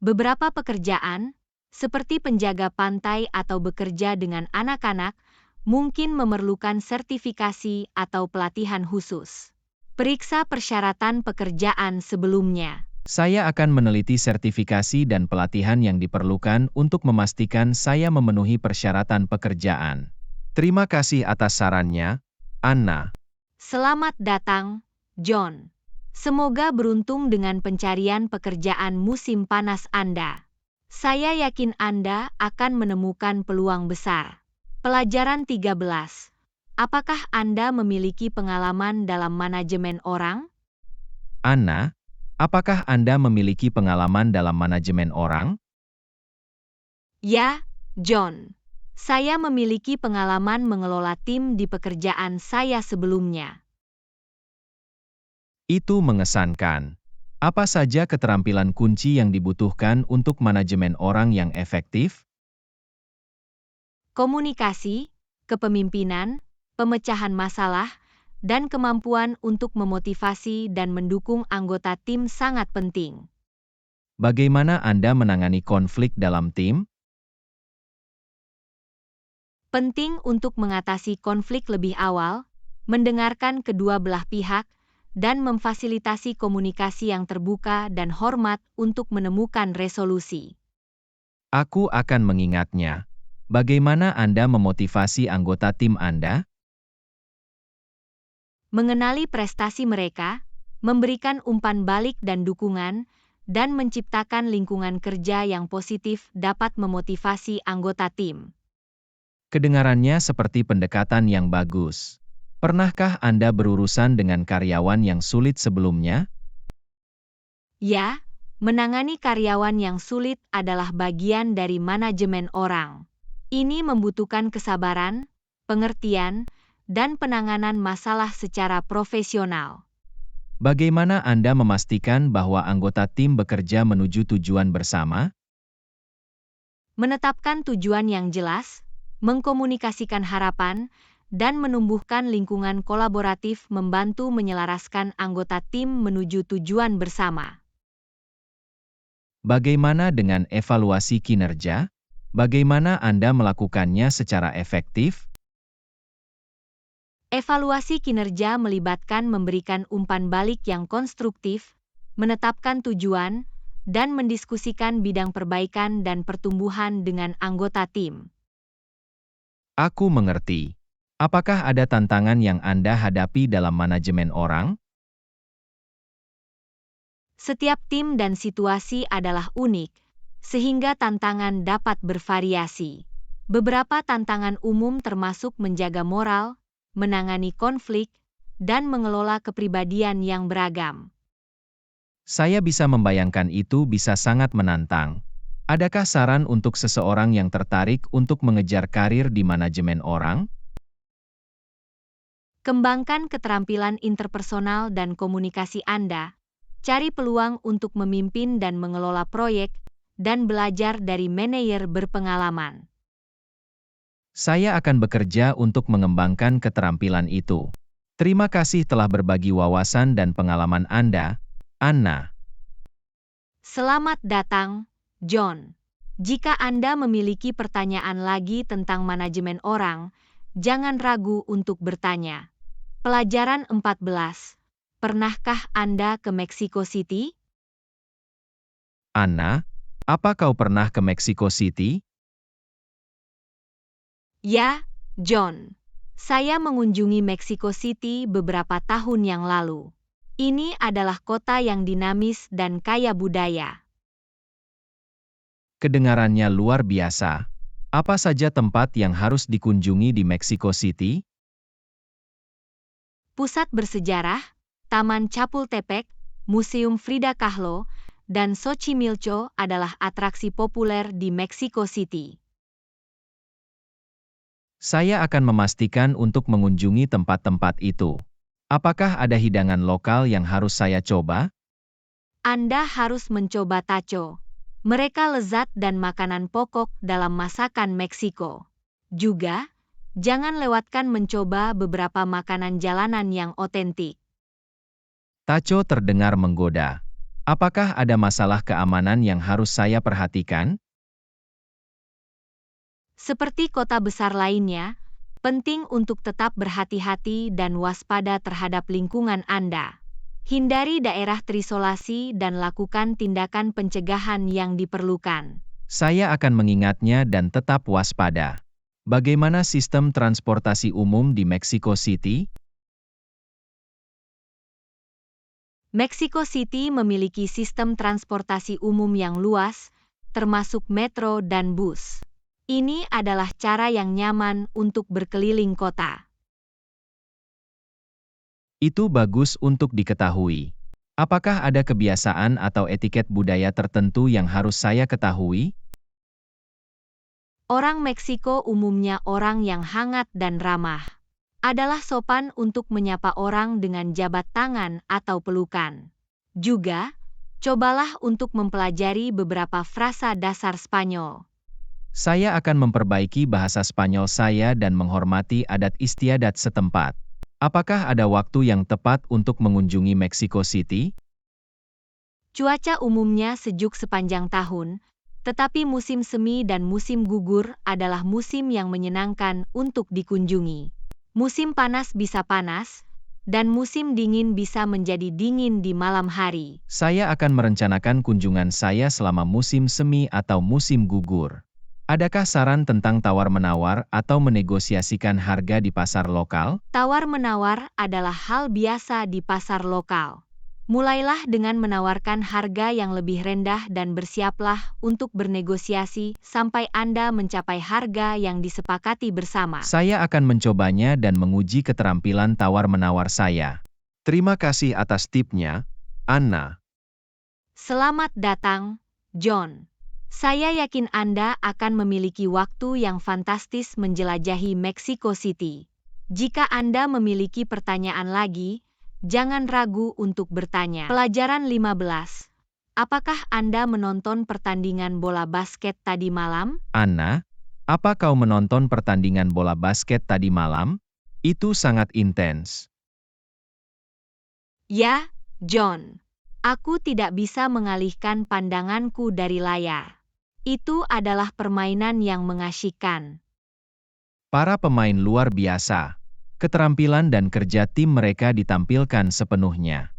Beberapa pekerjaan, seperti penjaga pantai atau bekerja dengan anak-anak, mungkin memerlukan sertifikasi atau pelatihan khusus. Periksa persyaratan pekerjaan sebelumnya. Saya akan meneliti sertifikasi dan pelatihan yang diperlukan untuk memastikan saya memenuhi persyaratan pekerjaan. Terima kasih atas sarannya, Anna. Selamat datang, John. Semoga beruntung dengan pencarian pekerjaan musim panas Anda. Saya yakin Anda akan menemukan peluang besar. Pelajaran 13. Apakah Anda memiliki pengalaman dalam manajemen orang? Anna, apakah Anda memiliki pengalaman dalam manajemen orang? Ya, John. Saya memiliki pengalaman mengelola tim di pekerjaan saya sebelumnya. Itu mengesankan. Apa saja keterampilan kunci yang dibutuhkan untuk manajemen orang yang efektif? Komunikasi, kepemimpinan, pemecahan masalah, dan kemampuan untuk memotivasi dan mendukung anggota tim sangat penting. Bagaimana Anda menangani konflik dalam tim? Penting untuk mengatasi konflik lebih awal, mendengarkan kedua belah pihak, dan memfasilitasi komunikasi yang terbuka dan hormat untuk menemukan resolusi. Aku akan mengingatnya. Bagaimana Anda memotivasi anggota tim Anda? Mengenali prestasi mereka, memberikan umpan balik dan dukungan, dan menciptakan lingkungan kerja yang positif dapat memotivasi anggota tim. Kedengarannya seperti pendekatan yang bagus. Pernahkah Anda berurusan dengan karyawan yang sulit sebelumnya? Ya, menangani karyawan yang sulit adalah bagian dari manajemen orang. Ini membutuhkan kesabaran, pengertian, dan penanganan masalah secara profesional. Bagaimana Anda memastikan bahwa anggota tim bekerja menuju tujuan bersama? Menetapkan tujuan yang jelas, mengkomunikasikan harapan, dan menumbuhkan lingkungan kolaboratif membantu menyelaraskan anggota tim menuju tujuan bersama. Bagaimana dengan evaluasi kinerja? Bagaimana Anda melakukannya secara efektif? Evaluasi kinerja melibatkan memberikan umpan balik yang konstruktif, menetapkan tujuan, dan mendiskusikan bidang perbaikan dan pertumbuhan dengan anggota tim. Aku mengerti. Apakah ada tantangan yang Anda hadapi dalam manajemen orang? Setiap tim dan situasi adalah unik, sehingga tantangan dapat bervariasi. Beberapa tantangan umum termasuk menjaga moral, menangani konflik, dan mengelola kepribadian yang beragam. Saya bisa membayangkan itu bisa sangat menantang. Adakah saran untuk seseorang yang tertarik untuk mengejar karir di manajemen orang? Kembangkan keterampilan interpersonal dan komunikasi Anda, cari peluang untuk memimpin dan mengelola proyek, dan belajar dari manajer berpengalaman. Saya akan bekerja untuk mengembangkan keterampilan itu. Terima kasih telah berbagi wawasan dan pengalaman Anda, Anna. Selamat datang, John. Jika Anda memiliki pertanyaan lagi tentang manajemen orang, jangan ragu untuk bertanya. Pelajaran 14. Pernahkah Anda ke Mexico City? Anna, apa kau pernah ke Mexico City? Ya, John. Saya mengunjungi Mexico City beberapa tahun yang lalu. Ini adalah kota yang dinamis dan kaya budaya. Kedengarannya luar biasa. Apa saja tempat yang harus dikunjungi di Mexico City? Pusat bersejarah, Taman Chapultepec, Museum Frida Kahlo, dan Xochimilco adalah atraksi populer di Mexico City. Saya akan memastikan untuk mengunjungi tempat-tempat itu. Apakah ada hidangan lokal yang harus saya coba? Anda harus mencoba taco. Mereka lezat dan makanan pokok dalam masakan Meksiko. Juga, jangan lewatkan mencoba beberapa makanan jalanan yang otentik. Taco terdengar menggoda. Apakah ada masalah keamanan yang harus saya perhatikan? Seperti kota besar lainnya, Penting untuk tetap berhati-hati dan waspada terhadap lingkungan Anda. Hindari daerah terisolasi dan lakukan tindakan pencegahan yang diperlukan. Saya akan mengingatnya dan tetap waspada. Bagaimana sistem transportasi umum di Mexico City? Mexico City memiliki sistem transportasi umum yang luas, termasuk metro dan bus. Ini adalah cara yang nyaman untuk berkeliling kota. Itu bagus untuk diketahui. Apakah ada kebiasaan atau etiket budaya tertentu yang harus saya ketahui? Orang Meksiko umumnya orang yang hangat dan ramah. Adalah sopan untuk menyapa orang dengan jabat tangan atau pelukan. Juga, cobalah untuk mempelajari beberapa frasa dasar Spanyol. Saya akan memperbaiki bahasa Spanyol saya dan menghormati adat istiadat setempat. Apakah ada waktu yang tepat untuk mengunjungi Mexico City? Cuaca umumnya sejuk sepanjang tahun, tetapi musim semi dan musim gugur adalah musim yang menyenangkan untuk dikunjungi. Musim panas bisa panas, dan musim dingin bisa menjadi dingin di malam hari. Saya akan merencanakan kunjungan saya selama musim semi atau musim gugur. Adakah saran tentang tawar-menawar atau menegosiasikan harga di pasar lokal? Tawar-menawar adalah hal biasa di pasar lokal. Mulailah dengan menawarkan harga yang lebih rendah dan bersiaplah untuk bernegosiasi sampai Anda mencapai harga yang disepakati bersama. Saya akan mencobanya dan menguji keterampilan tawar-menawar saya. Terima kasih atas tipnya, Anna. Selamat datang, John. Saya yakin Anda akan memiliki waktu yang fantastis menjelajahi Mexico City. Jika Anda memiliki pertanyaan lagi, jangan ragu untuk bertanya. Pelajaran 15. Apakah Anda menonton pertandingan bola basket tadi malam? Anna, apa kau menonton pertandingan bola basket tadi malam? Itu sangat intens. Ya, John. Aku tidak bisa mengalihkan pandanganku dari layar. Itu adalah permainan yang mengasyikkan. Para pemain luar biasa. Keterampilan dan kerja tim mereka ditampilkan sepenuhnya.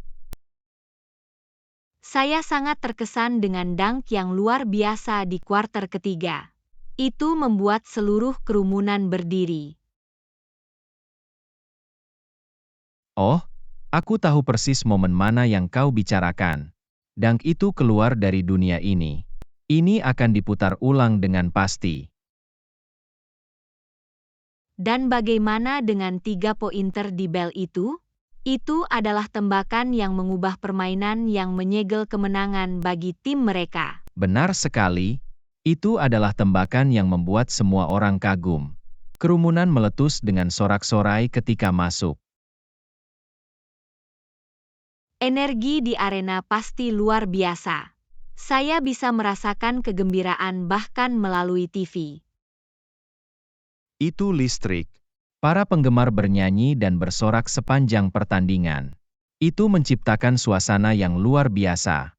Saya sangat terkesan dengan dunk yang luar biasa di kuarter ketiga. Itu membuat seluruh kerumunan berdiri. Oh, aku tahu persis momen mana yang kau bicarakan. Dunk itu keluar dari dunia ini. Ini akan diputar ulang dengan pasti. Dan bagaimana dengan 3 pointer di bel itu? Itu adalah tembakan yang mengubah permainan yang menyegel kemenangan bagi tim mereka. Benar sekali, itu adalah tembakan yang membuat semua orang kagum. Kerumunan meletus dengan sorak-sorai ketika masuk. Energi di arena pasti luar biasa. Saya bisa merasakan kegembiraan bahkan melalui TV. Itu listrik. Para penggemar bernyanyi dan bersorak sepanjang pertandingan. Itu menciptakan suasana yang luar biasa.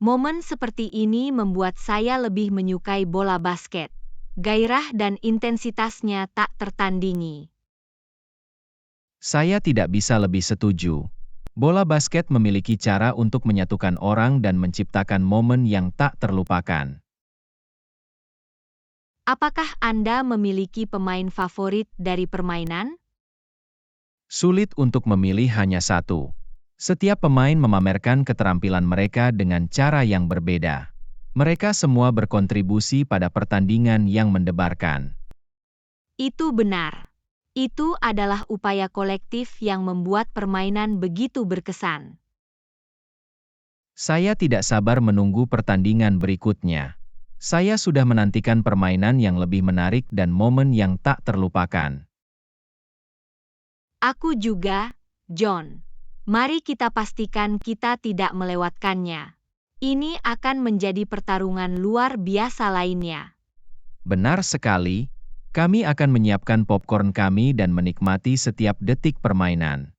Momen seperti ini membuat saya lebih menyukai bola basket. Gairah dan intensitasnya tak tertandingi. Saya tidak bisa lebih setuju. Bola basket memiliki cara untuk menyatukan orang dan menciptakan momen yang tak terlupakan. Apakah Anda memiliki pemain favorit dari permainan? Sulit untuk memilih hanya satu. Setiap pemain memamerkan keterampilan mereka dengan cara yang berbeda. Mereka semua berkontribusi pada pertandingan yang mendebarkan. Itu benar. Itu adalah upaya kolektif yang membuat permainan begitu berkesan. Saya tidak sabar menunggu pertandingan berikutnya. Saya sudah menantikan permainan yang lebih menarik dan momen yang tak terlupakan. Aku juga, John. Mari kita pastikan kita tidak melewatkannya. Ini akan menjadi pertarungan luar biasa lainnya. Benar sekali, kami akan menyiapkan popcorn kami dan menikmati setiap detik permainan.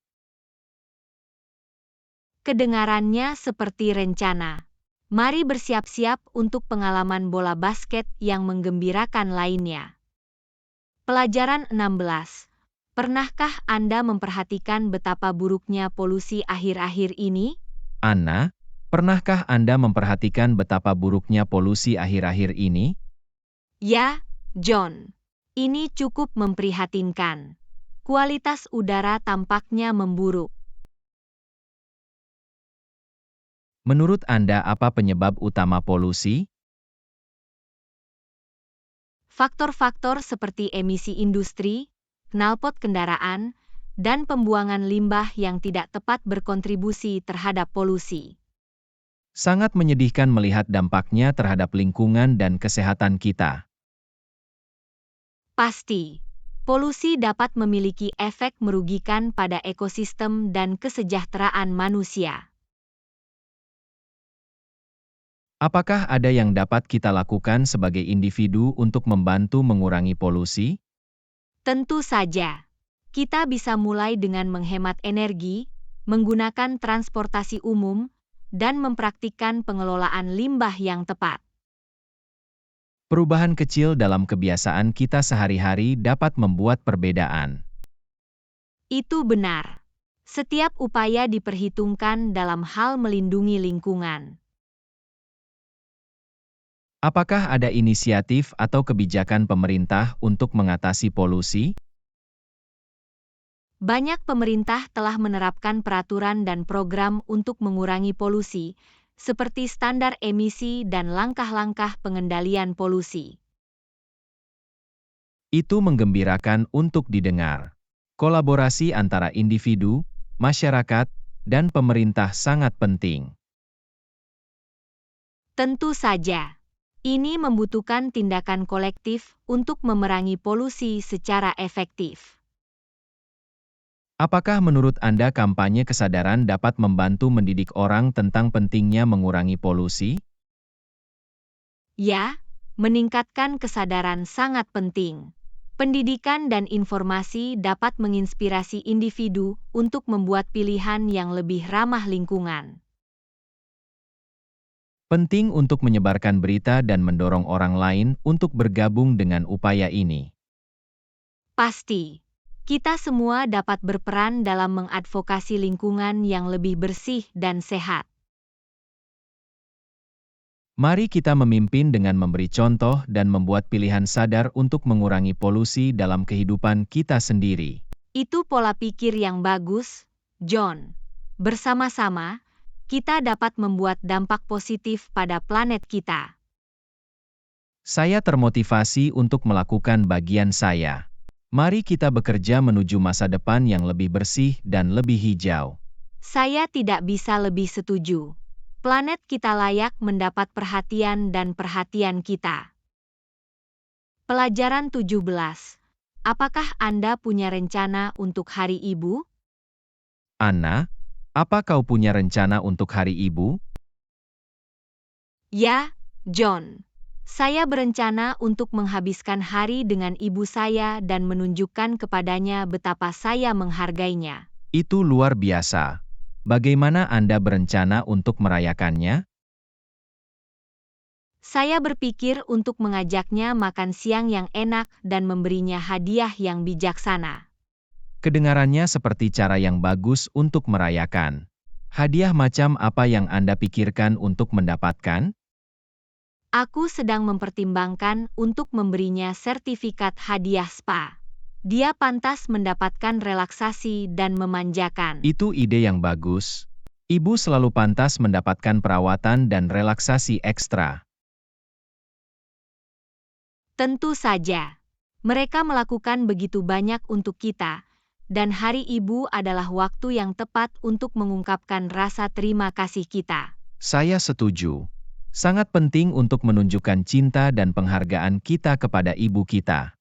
Kedengarannya seperti rencana. Mari bersiap-siap untuk pengalaman bola basket yang menggembirakan lainnya. Pelajaran 16. Pernahkah Anda memperhatikan betapa buruknya polusi akhir-akhir ini? Anna, pernahkah Anda memperhatikan betapa buruknya polusi akhir-akhir ini? Ya, John. Ini cukup memprihatinkan. Kualitas udara tampaknya memburuk. Menurut Anda apa penyebab utama polusi? Faktor-faktor seperti emisi industri, knalpot kendaraan, dan pembuangan limbah yang tidak tepat berkontribusi terhadap polusi. Sangat menyedihkan melihat dampaknya terhadap lingkungan dan kesehatan kita. Pasti, polusi dapat memiliki efek merugikan pada ekosistem dan kesejahteraan manusia. Apakah ada yang dapat kita lakukan sebagai individu untuk membantu mengurangi polusi? Tentu saja, kita bisa mulai dengan menghemat energi, menggunakan transportasi umum, dan mempraktikkan pengelolaan limbah yang tepat. Perubahan kecil dalam kebiasaan kita sehari-hari dapat membuat perbedaan. Itu benar. Setiap upaya diperhitungkan dalam hal melindungi lingkungan. Apakah ada inisiatif atau kebijakan pemerintah untuk mengatasi polusi? Banyak pemerintah telah menerapkan peraturan dan program untuk mengurangi polusi, seperti standar emisi dan langkah-langkah pengendalian polusi. Itu menggembirakan untuk didengar. Kolaborasi antara individu, masyarakat, dan pemerintah sangat penting. Tentu saja, ini membutuhkan tindakan kolektif untuk memerangi polusi secara efektif. Apakah menurut Anda kampanye kesadaran dapat membantu mendidik orang tentang pentingnya mengurangi polusi? Ya, meningkatkan kesadaran sangat penting. Pendidikan dan informasi dapat menginspirasi individu untuk membuat pilihan yang lebih ramah lingkungan. Penting untuk menyebarkan berita dan mendorong orang lain untuk bergabung dengan upaya ini. Pasti, kita semua dapat berperan dalam mengadvokasi lingkungan yang lebih bersih dan sehat. Mari kita memimpin dengan memberi contoh dan membuat pilihan sadar untuk mengurangi polusi dalam kehidupan kita sendiri. Itu pola pikir yang bagus, John. Bersama-sama, kita dapat membuat dampak positif pada planet kita. Saya termotivasi untuk melakukan bagian saya. Mari kita bekerja menuju masa depan yang lebih bersih dan lebih hijau. Saya tidak bisa lebih setuju. Planet kita layak mendapat perhatian dan perhatian kita. Pelajaran 17. Apakah Anda punya rencana untuk Hari Ibu? Anna, apa kau punya rencana untuk Hari Ibu? Ya, John. Saya berencana untuk menghabiskan hari dengan ibu saya dan menunjukkan kepadanya betapa saya menghargainya. Itu luar biasa. Bagaimana Anda berencana untuk merayakannya? Saya berpikir untuk mengajaknya makan siang yang enak dan memberinya hadiah yang bijaksana. Kedengarannya seperti cara yang bagus untuk merayakan. Hadiah macam apa yang Anda pikirkan untuk mendapatkan? Aku sedang mempertimbangkan untuk memberinya sertifikat hadiah spa. Dia pantas mendapatkan relaksasi dan memanjakan. Itu ide yang bagus. Ibu selalu pantas mendapatkan perawatan dan relaksasi ekstra. Tentu saja. Mereka melakukan begitu banyak untuk kita, dan Hari Ibu adalah waktu yang tepat untuk mengungkapkan rasa terima kasih kita. Saya setuju. Sangat penting untuk menunjukkan cinta dan penghargaan kita kepada ibu kita.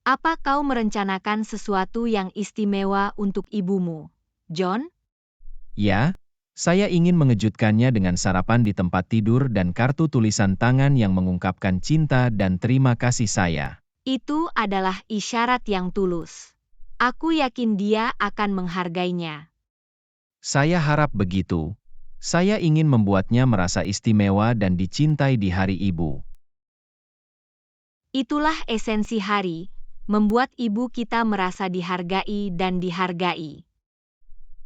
Apa kau merencanakan sesuatu yang istimewa untuk ibumu, John? Ya, saya ingin mengejutkannya dengan sarapan di tempat tidur dan kartu tulisan tangan yang mengungkapkan cinta dan terima kasih saya. Itu adalah isyarat yang tulus. Aku yakin dia akan menghargainya. Saya harap begitu. Saya ingin membuatnya merasa istimewa dan dicintai di Hari Ibu. Itulah esensi hari, membuat ibu kita merasa dihargai dan dihargai.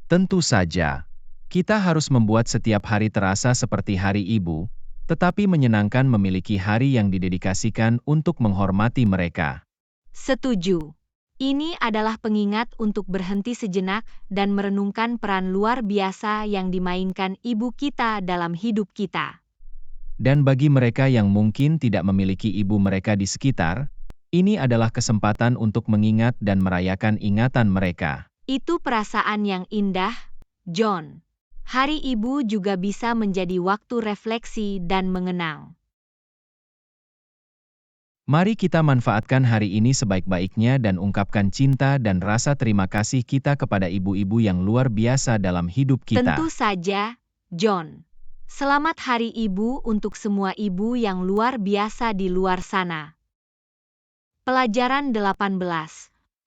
Tentu saja, kita harus membuat setiap hari terasa seperti Hari Ibu, tetapi menyenangkan memiliki hari yang didedikasikan untuk menghormati mereka. Setuju. Ini adalah pengingat untuk berhenti sejenak dan merenungkan peran luar biasa yang dimainkan ibu kita dalam hidup kita. Dan bagi mereka yang mungkin tidak memiliki ibu mereka di sekitar, ini adalah kesempatan untuk mengingat dan merayakan ingatan mereka. Itu perasaan yang indah, John. Hari Ibu juga bisa menjadi waktu refleksi dan mengenang. Mari kita manfaatkan hari ini sebaik-baiknya dan ungkapkan cinta dan rasa terima kasih kita kepada ibu-ibu yang luar biasa dalam hidup kita. Tentu saja, John. Selamat Hari Ibu untuk semua ibu yang luar biasa di luar sana. Pelajaran 18.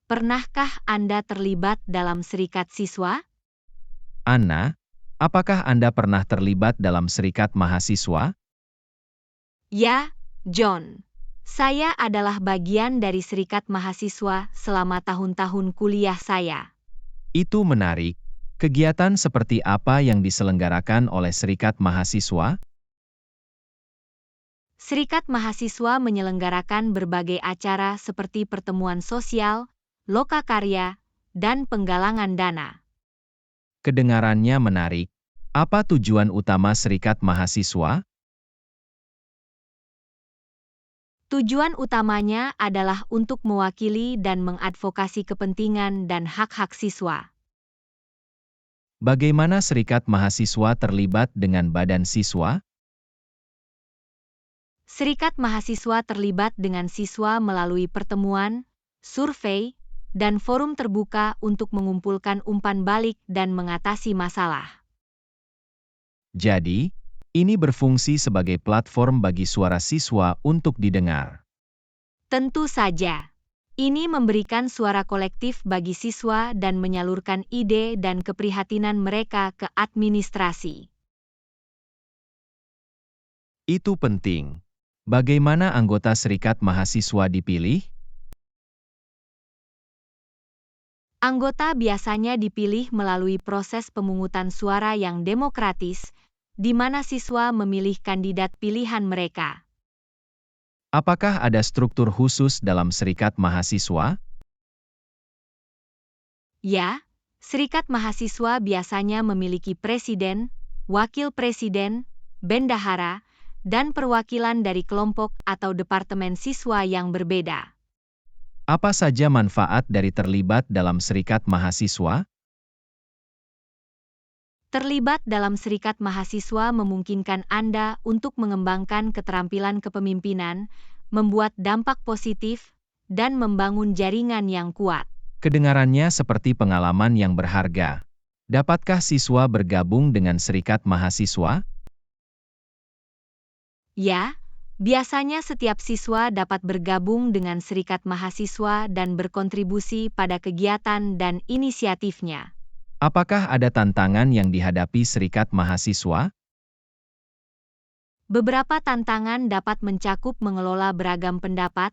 Pernahkah Anda terlibat dalam serikat siswa? Anna, apakah Anda pernah terlibat dalam serikat mahasiswa? Ya, John. Saya adalah bagian dari serikat mahasiswa selama tahun-tahun kuliah saya. Itu menarik. Kegiatan seperti apa yang diselenggarakan oleh serikat mahasiswa? Serikat mahasiswa menyelenggarakan berbagai acara seperti pertemuan sosial, lokakarya, dan penggalangan dana. Kedengarannya menarik. Apa tujuan utama serikat mahasiswa? Tujuan utamanya adalah untuk mewakili dan mengadvokasi kepentingan dan hak-hak siswa. Bagaimana serikat mahasiswa terlibat dengan badan siswa? Serikat mahasiswa terlibat dengan siswa melalui pertemuan, survei, dan forum terbuka untuk mengumpulkan umpan balik dan mengatasi masalah. Jadi, ini berfungsi sebagai platform bagi suara siswa untuk didengar. Tentu saja. Ini memberikan suara kolektif bagi siswa dan menyalurkan ide dan keprihatinan mereka ke administrasi. Itu penting. Bagaimana anggota serikat mahasiswa dipilih? Anggota biasanya dipilih melalui proses pemungutan suara yang demokratis, di mana siswa memilih kandidat pilihan mereka. Apakah ada struktur khusus dalam serikat mahasiswa? Ya, serikat mahasiswa biasanya memiliki presiden, wakil presiden, bendahara, dan perwakilan dari kelompok atau departemen siswa yang berbeda. Apa saja manfaat dari terlibat dalam serikat mahasiswa? Terlibat dalam serikat mahasiswa memungkinkan Anda untuk mengembangkan keterampilan kepemimpinan, membuat dampak positif, dan membangun jaringan yang kuat. Kedengarannya seperti pengalaman yang berharga. Dapatkah siswa bergabung dengan serikat mahasiswa? Ya, biasanya setiap siswa dapat bergabung dengan serikat mahasiswa dan berkontribusi pada kegiatan dan inisiatifnya. Apakah ada tantangan yang dihadapi serikat mahasiswa? Beberapa tantangan dapat mencakup mengelola beragam pendapat,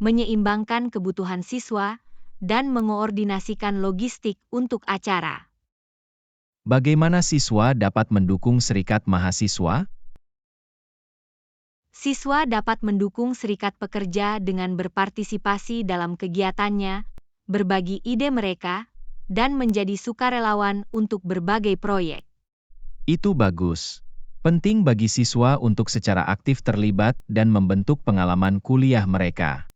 menyeimbangkan kebutuhan siswa, dan mengoordinasikan logistik untuk acara. Bagaimana siswa dapat mendukung serikat mahasiswa? Siswa dapat mendukung serikat pekerja dengan berpartisipasi dalam kegiatannya, berbagi ide mereka, dan menjadi sukarelawan untuk berbagai proyek. Itu bagus. Penting bagi siswa untuk secara aktif terlibat dan membentuk pengalaman kuliah mereka.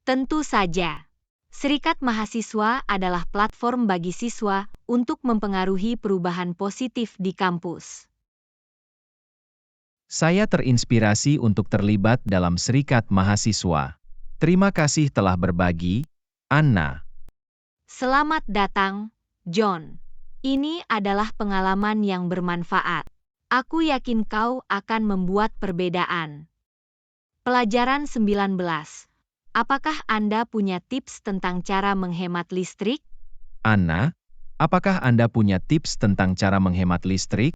Tentu saja. Serikat mahasiswa adalah platform bagi siswa untuk mempengaruhi perubahan positif di kampus. Saya terinspirasi untuk terlibat dalam serikat mahasiswa. Terima kasih telah berbagi, Anna. Selamat datang, John. Ini adalah pengalaman yang bermanfaat. Aku yakin kau akan membuat perbedaan. Pelajaran 19. Apakah Anda punya tips tentang cara menghemat listrik? Anna, Apakah Anda punya tips tentang cara menghemat listrik?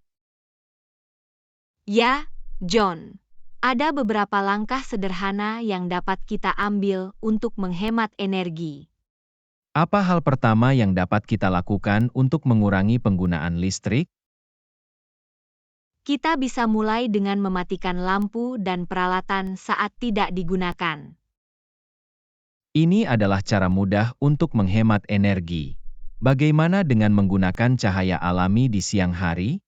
Ya, John. Ada beberapa langkah sederhana yang dapat kita ambil untuk menghemat energi. Apa hal pertama yang dapat kita lakukan untuk mengurangi penggunaan listrik? Kita bisa mulai dengan mematikan lampu dan peralatan saat tidak digunakan. Ini adalah cara mudah untuk menghemat energi. Bagaimana dengan menggunakan cahaya alami di siang hari?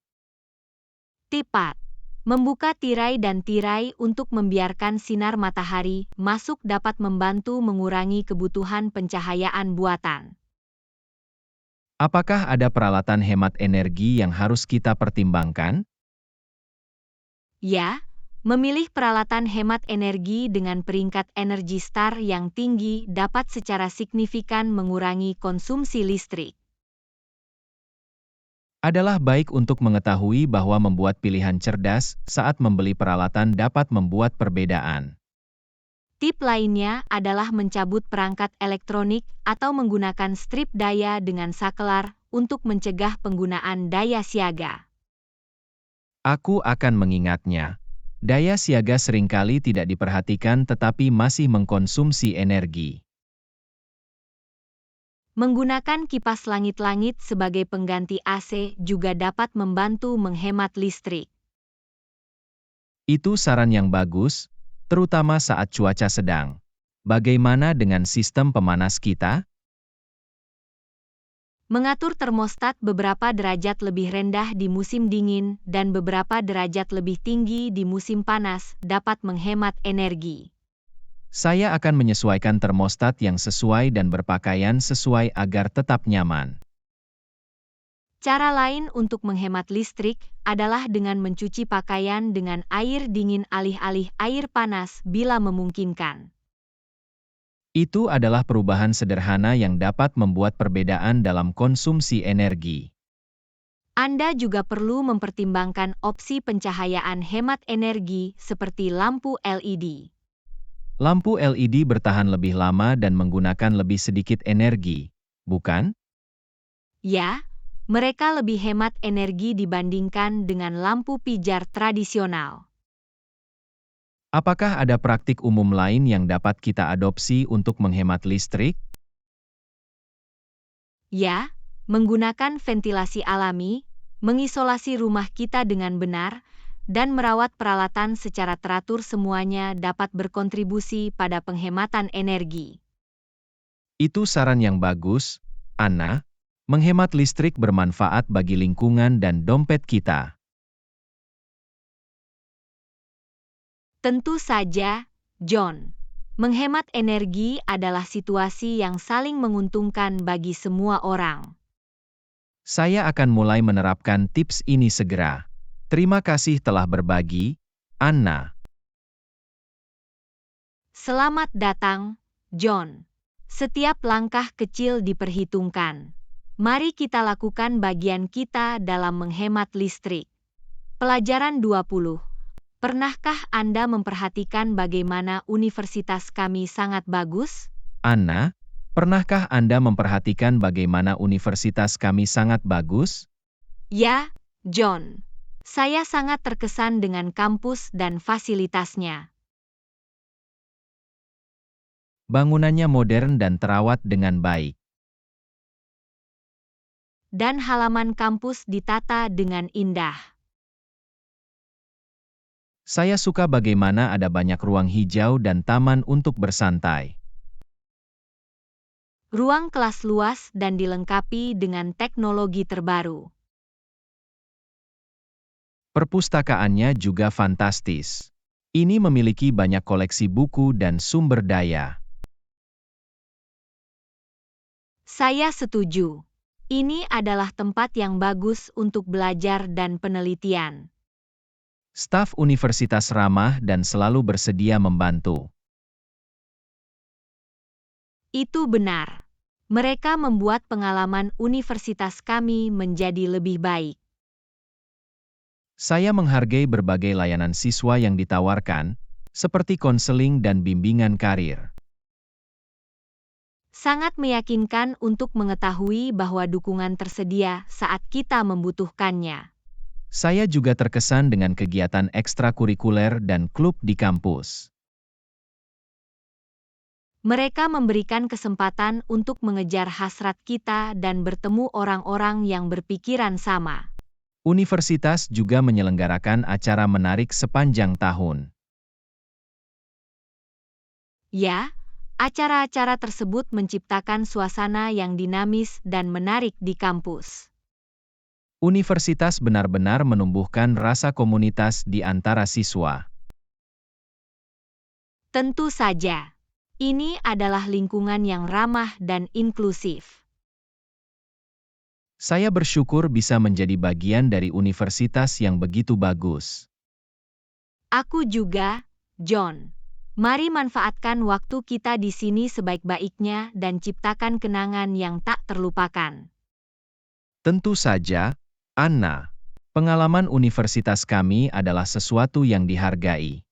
Tepat. Membuka tirai dan tirai untuk membiarkan sinar matahari masuk dapat membantu mengurangi kebutuhan pencahayaan buatan. Apakah ada peralatan hemat energi yang harus kita pertimbangkan? Ya, memilih peralatan hemat energi dengan peringkat Energy Star yang tinggi dapat secara signifikan mengurangi konsumsi listrik. Adalah baik untuk mengetahui bahwa membuat pilihan cerdas saat membeli peralatan dapat membuat perbedaan. Tip lainnya adalah mencabut perangkat elektronik atau menggunakan strip daya dengan sakelar untuk mencegah penggunaan daya siaga. Aku akan mengingatnya. Daya siaga seringkali tidak diperhatikan tetapi masih mengkonsumsi energi. Menggunakan kipas langit-langit sebagai pengganti AC juga dapat membantu menghemat listrik. Itu saran yang bagus, terutama saat cuaca sedang. Bagaimana dengan sistem pemanas kita? Mengatur termostat beberapa derajat lebih rendah di musim dingin dan beberapa derajat lebih tinggi di musim panas dapat menghemat energi. Saya akan menyesuaikan termostat yang sesuai dan berpakaian sesuai agar tetap nyaman. Cara lain untuk menghemat listrik adalah dengan mencuci pakaian dengan air dingin alih-alih air panas bila memungkinkan. Itu adalah perubahan sederhana yang dapat membuat perbedaan dalam konsumsi energi. Anda juga perlu mempertimbangkan opsi pencahayaan hemat energi seperti lampu LED. Lampu LED bertahan lebih lama dan menggunakan lebih sedikit energi, bukan? Ya, mereka lebih hemat energi dibandingkan dengan lampu pijar tradisional. Apakah ada praktik umum lain yang dapat kita adopsi untuk menghemat listrik? Ya, menggunakan ventilasi alami, mengisolasi rumah kita dengan benar, dan merawat peralatan secara teratur semuanya dapat berkontribusi pada penghematan energi. Itu saran yang bagus, Anna. Menghemat listrik bermanfaat bagi lingkungan dan dompet kita. Tentu saja, John. Menghemat energi adalah situasi yang saling menguntungkan bagi semua orang. Saya akan mulai menerapkan tips ini segera. Terima kasih telah berbagi, Anna. Selamat datang, John. Setiap langkah kecil diperhitungkan. Mari kita lakukan bagian kita dalam menghemat listrik. Pelajaran 20. Pernahkah Anda memperhatikan bagaimana universitas kami sangat bagus? Anna, pernahkah Anda memperhatikan bagaimana universitas kami sangat bagus? Ya, John. Saya sangat terkesan dengan kampus dan fasilitasnya. Bangunannya modern dan terawat dengan baik. Dan halaman kampus ditata dengan indah. Saya suka bagaimana ada banyak ruang hijau dan taman untuk bersantai. Ruang kelas luas dan dilengkapi dengan teknologi terbaru. Perpustakaannya juga fantastis. Ini memiliki banyak koleksi buku dan sumber daya. Saya setuju. Ini adalah tempat yang bagus untuk belajar dan penelitian. Staf universitas ramah dan selalu bersedia membantu. Itu benar. Mereka membuat pengalaman universitas kami menjadi lebih baik. Saya menghargai berbagai layanan siswa yang ditawarkan, seperti konseling dan bimbingan karir. Sangat meyakinkan untuk mengetahui bahwa dukungan tersedia saat kita membutuhkannya. Saya juga terkesan dengan kegiatan ekstrakurikuler dan klub di kampus. Mereka memberikan kesempatan untuk mengejar hasrat kita dan bertemu orang-orang yang berpikiran sama. Universitas juga menyelenggarakan acara menarik sepanjang tahun. Ya, acara-acara tersebut menciptakan suasana yang dinamis dan menarik di kampus. Universitas benar-benar menumbuhkan rasa komunitas di antara siswa. Tentu saja, ini adalah lingkungan yang ramah dan inklusif. Saya bersyukur bisa menjadi bagian dari universitas yang begitu bagus. Aku juga, John. Mari manfaatkan waktu kita di sini sebaik-baiknya dan ciptakan kenangan yang tak terlupakan. Tentu saja, Anna. Pengalaman universitas kami adalah sesuatu yang dihargai.